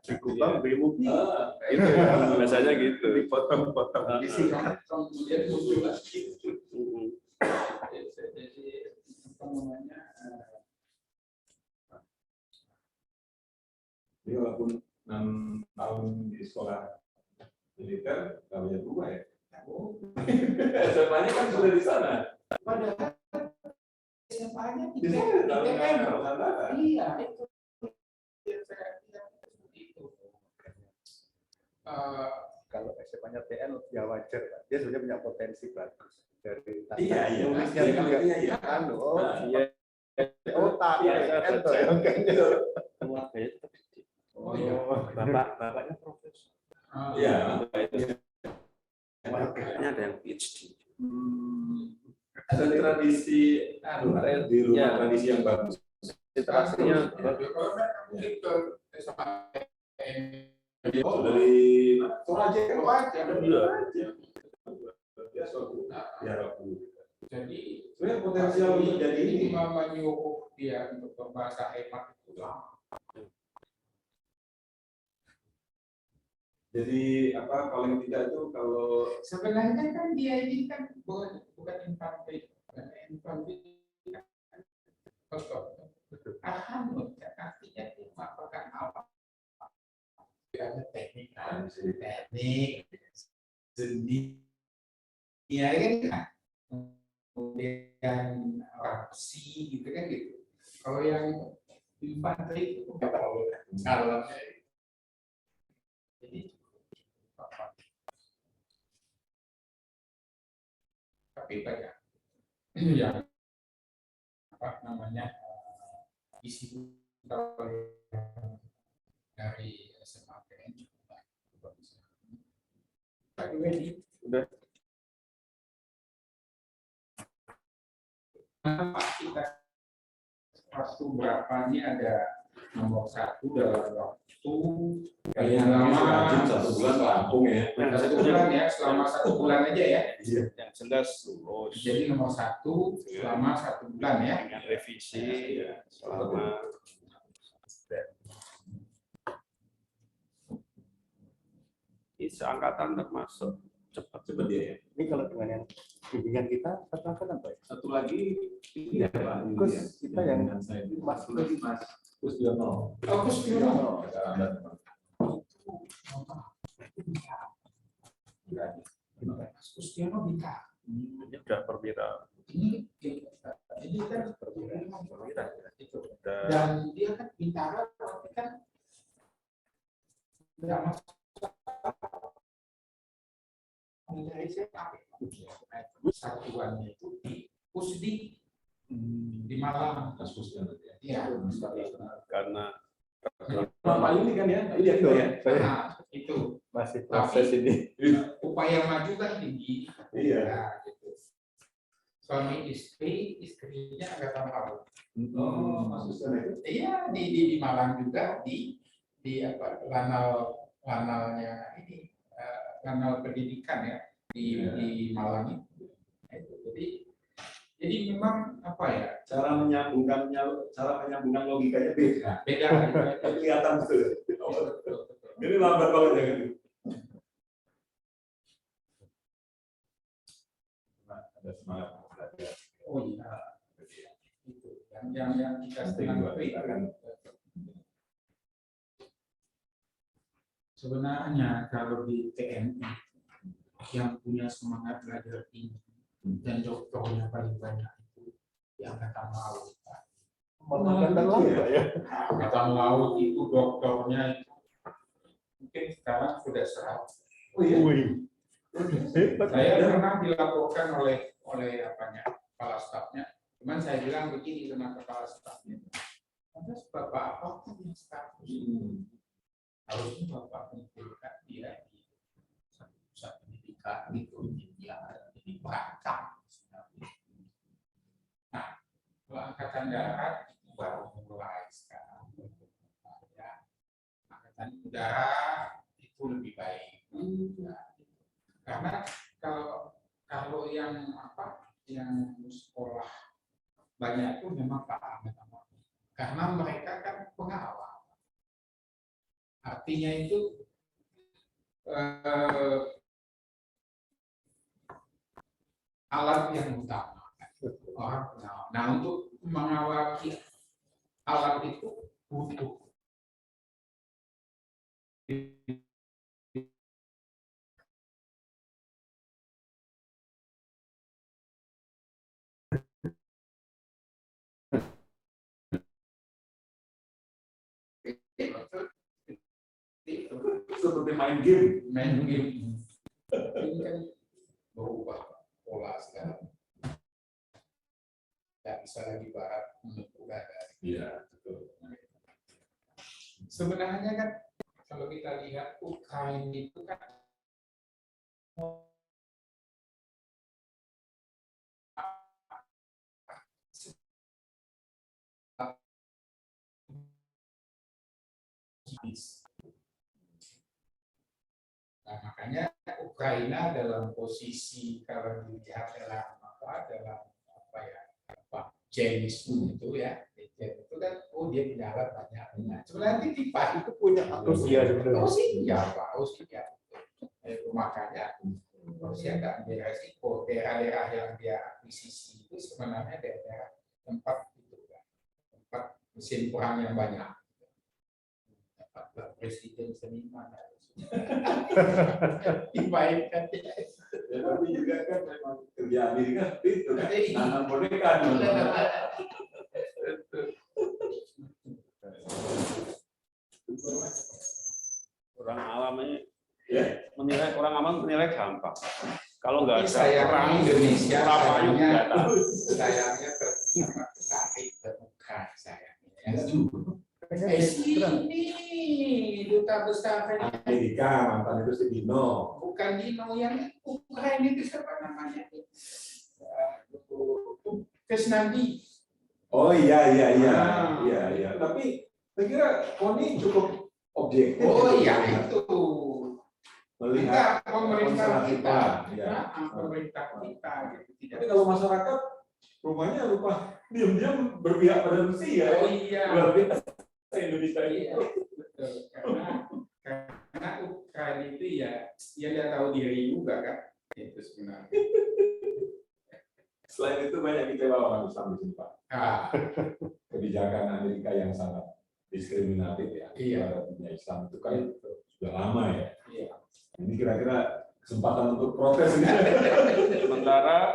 Cukup bang beli mobil. Itu biasanya gitu. Dipotong-potong. Kemudian muncul lagi. Jadi apa namanya? Ini walaupun 6 tahun di sekolah militer, kalau ya 2 ya. Oh, SMA-nya kan sudah di sana. padahal SMA-nya Di sana tahun Nusantara. Iya, itu yang saya bilang seperti itu. Kalau SMA-nya TN ya wajar, Pak. Dia sebenarnya punya potensi bagus dari Iya, iya. nulisnya Iya, juga. iya, iya. Anu, oh, Iya. otak, Iya, TN iya. tuh ya, kayaknya. Keluarganya tetap didik. Oh iya. Bapaknya profesor. Iya. Bapaknya ada yang PhD. Ada tradisi di rumah Ya. tradisi yang bagus. Literasinya Mungkin ke SMA. Oh, dari Toraja kan? Toraja. Iya. Biasa aku. Ya, aku. Jadi Sebenarnya potensial untuk jadi ini. menyuruh dia untuk berbahasa hemat itu lama. Jadi apa paling tidak itu kalau Sebenarnya kan dia ini kan bukan infanteri, Arhanut kan artinya dia merupakan apa? Ada teknik, seni, ya kan? Kemudian rapsi gitu kan gitu. Kalau yang infanteri itu nggak tahu calonnya. Jadi tapi banyak yang apa namanya isi dari SMA PN juga bagus. Pak Wedi, Udah. kenapa kita waktu berapa ini ada nomor 1 dalam waktu kayaknya rajin 1 bulan rampung ya. satu bulan ya, selama 1 bulan aja ya. Yang jelas lulus. Jadi nomor 1 selama 1 bulan ya. Dengan revisi ya, selama seangkatan termasuk cepat. Cepet ya. Ini kalau dengan yang bimbingan kita satu angkatan, Pak. Satu lagi ini ya Pak. Gus, kita yang dengan saya itu Mas Gus Diono. Fokus di rumah. Mas Kustiono bisa. Ini udah perwira. Ini kan Perwira. itu. Udah Dan dia kan bintara, tapi kan nggak masuk. Dari saya satuannya itu di Pusdi di Malang. Kasus Diono ya. Iya. karena Pak ini kan ya, Pak Yudi ya. Nah, itu masih proses ini. upaya maju kan tinggi. Iya. Ya, gitu. Suami istri, istrinya angkatan laut. Oh, Mas Diono itu. Iya, di Malang juga di apa lanalnya ini lanal pendidikan ya di Malang itu. Jadi memang apa ya? Cara menyambungkan logikanya beda. Beda. Kelihatan betul. Betul. Ini lambat banget ya gitu. Ada semangat belajar. Oh iya. Itu yang kita setengah itu kan sebenarnya kalau di TNI yang punya semangat belajar tinggi dan dokternya paling banyak itu di angkatan laut. Angkatan laut, Pak ya. Angkatan laut itu dokternya itu mungkin sekarang sudah 100. Oh iya. Wih. Hebat. Saya pernah dilaporkan oleh apanya kepala stafnya. Cuman saya bilang begini sama kepala stafnya. Ada bapak apa yang status? Harusnya bapak kumpulkan dia di satu pusat pendidikan gitu, dia jadi perancang. Nah, kalau angkatan darat itu baru mulai sekarang. Ya, angkatan udara itu lebih baik. Karena kalau yang sekolah banyak itu memang Pak karena mereka kan pengawal. Artinya itu alat yang utama orang pengawal. Nah, untuk mengawaki alat itu butuh seperti main game. main game. Ini kan berubah pola sekarang. Tidak bisa lagi barat menentukan. Iya, betul. Sebenarnya kan kalau kita lihat Ukraina itu kan nah, makanya Ukraina dalam posisi kalau dilihat dalam James itu ya, James itu kan dia di dalam banyak. Sebenarnya Tipa itu punya Rusia sebenarnya. Rusia Pak, Rusia. Makanya Rusia nggak ambil resiko. Daerah-daerah yang dia akuisisi itu sebenarnya daerah tempat itu kan, tempat mesin perang yang banyak. Tempat presiden seniman. Dimainkan. Ya, tapi juga kan memang kerja Amerika itu kan nanam boneka. Orang awam ini Ya. orang awam menilai gampang. Kalau nggak ada Sayangnya perang Indonesia Surabaya nggak tahu. sayangnya tertarik terbuka sayangnya. Ini duta besar Amerika mantan itu si Dino. bukan Dino yang Ukraina itu siapa namanya? Kesnandi. Oh iya. Ah. Tapi saya kira Koni cukup objektif. Oh gitu, iya melihat- itu. Melihat Kita pemerintah konstelasi kita, ya. pemerintah kita gitu. Tidak. Tapi kalau masyarakat rumahnya lupa diam-diam berpihak pada Rusia. Oh iya. Luar biasa Indonesia Iya, itu. betul. Karena Ukraina itu ya dia tahu diri juga kan. Itu sebenarnya. Selain itu banyak kecewa orang Islam di sini, Pak. Ah, Kebijakan Amerika yang sangat diskriminatif ya Iya. terhadap dunia Islam itu kan sudah lama ya. iya. Ini kira-kira kesempatan untuk protes ini. Sementara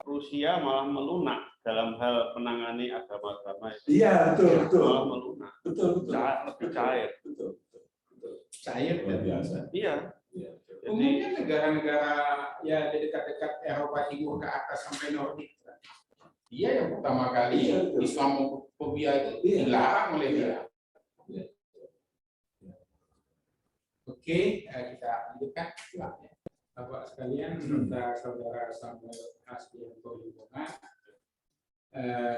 Rusia malah melunak dalam hal menangani agama-agama itu. Iya, betul. Malah melunak. Betul. Lebih cair. Betul. Cair Luar dan biasa. Iya. Iya. Jadi umumnya negara-negara ya di dekat-dekat Eropa Timur ke atas sampai Nordik. Dia yang pertama kali Iya, betul. Islamofobia itu Iya. dilarang oleh dia. Iya. Oke, kita lanjutkan. Bapak sekalian, saudara Samuel Hasbianto Hubungan,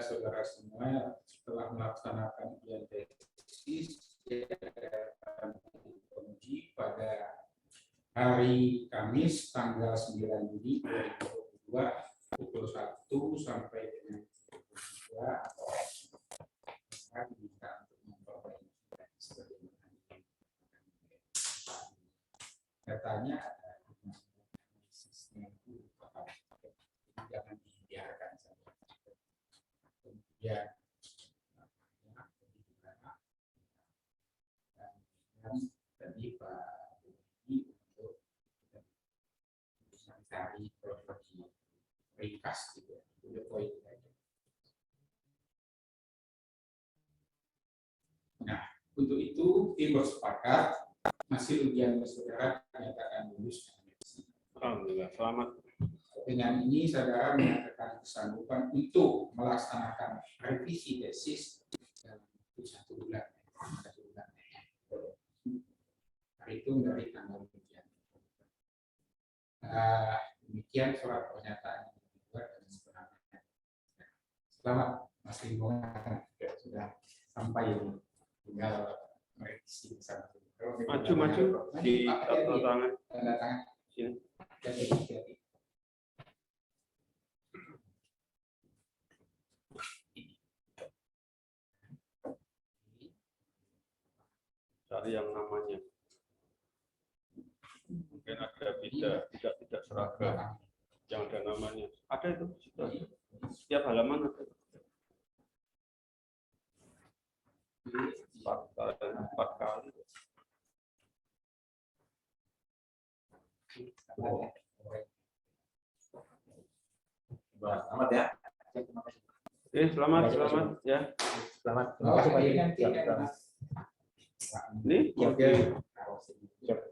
saudara semua setelah melaksanakan ujian tesis akan diuji pada hari Kamis tanggal 9 Juni 2022 pukul 1 sampai dengan pukul 2 atau diminta untuk memperbaiki sebagaimana datanya ada jangan dibiarkan saja. Kemudian tadi Pak Budi untuk mencari properti ringkas gitu ya, itu poin aja. Nah, untuk itu tim bersepakat hasil ujian saudara dinyatakan lulus. alhamdulillah selamat. Dengan ini saudara menyatakan kesanggupan untuk melaksanakan revisi tesis dalam waktu 1 bulan. Terhitung dari tanggal ujian. Demikian surat pernyataan yang dibuat dan sebenarnya. Selamat Mas Lingkungan sudah sampai tinggal merevisi bersama. Maju di tanda tangan. Tanda tangan. Sini. Jadi. Cari yang namanya. Mungkin ada tidak seragam yang ada namanya. Ada itu. Sudah. Setiap halaman ada. 4 kali. Selamat ya. Selamat ya. Selamat. Oh, ini nanti Selamat. Ini Oke.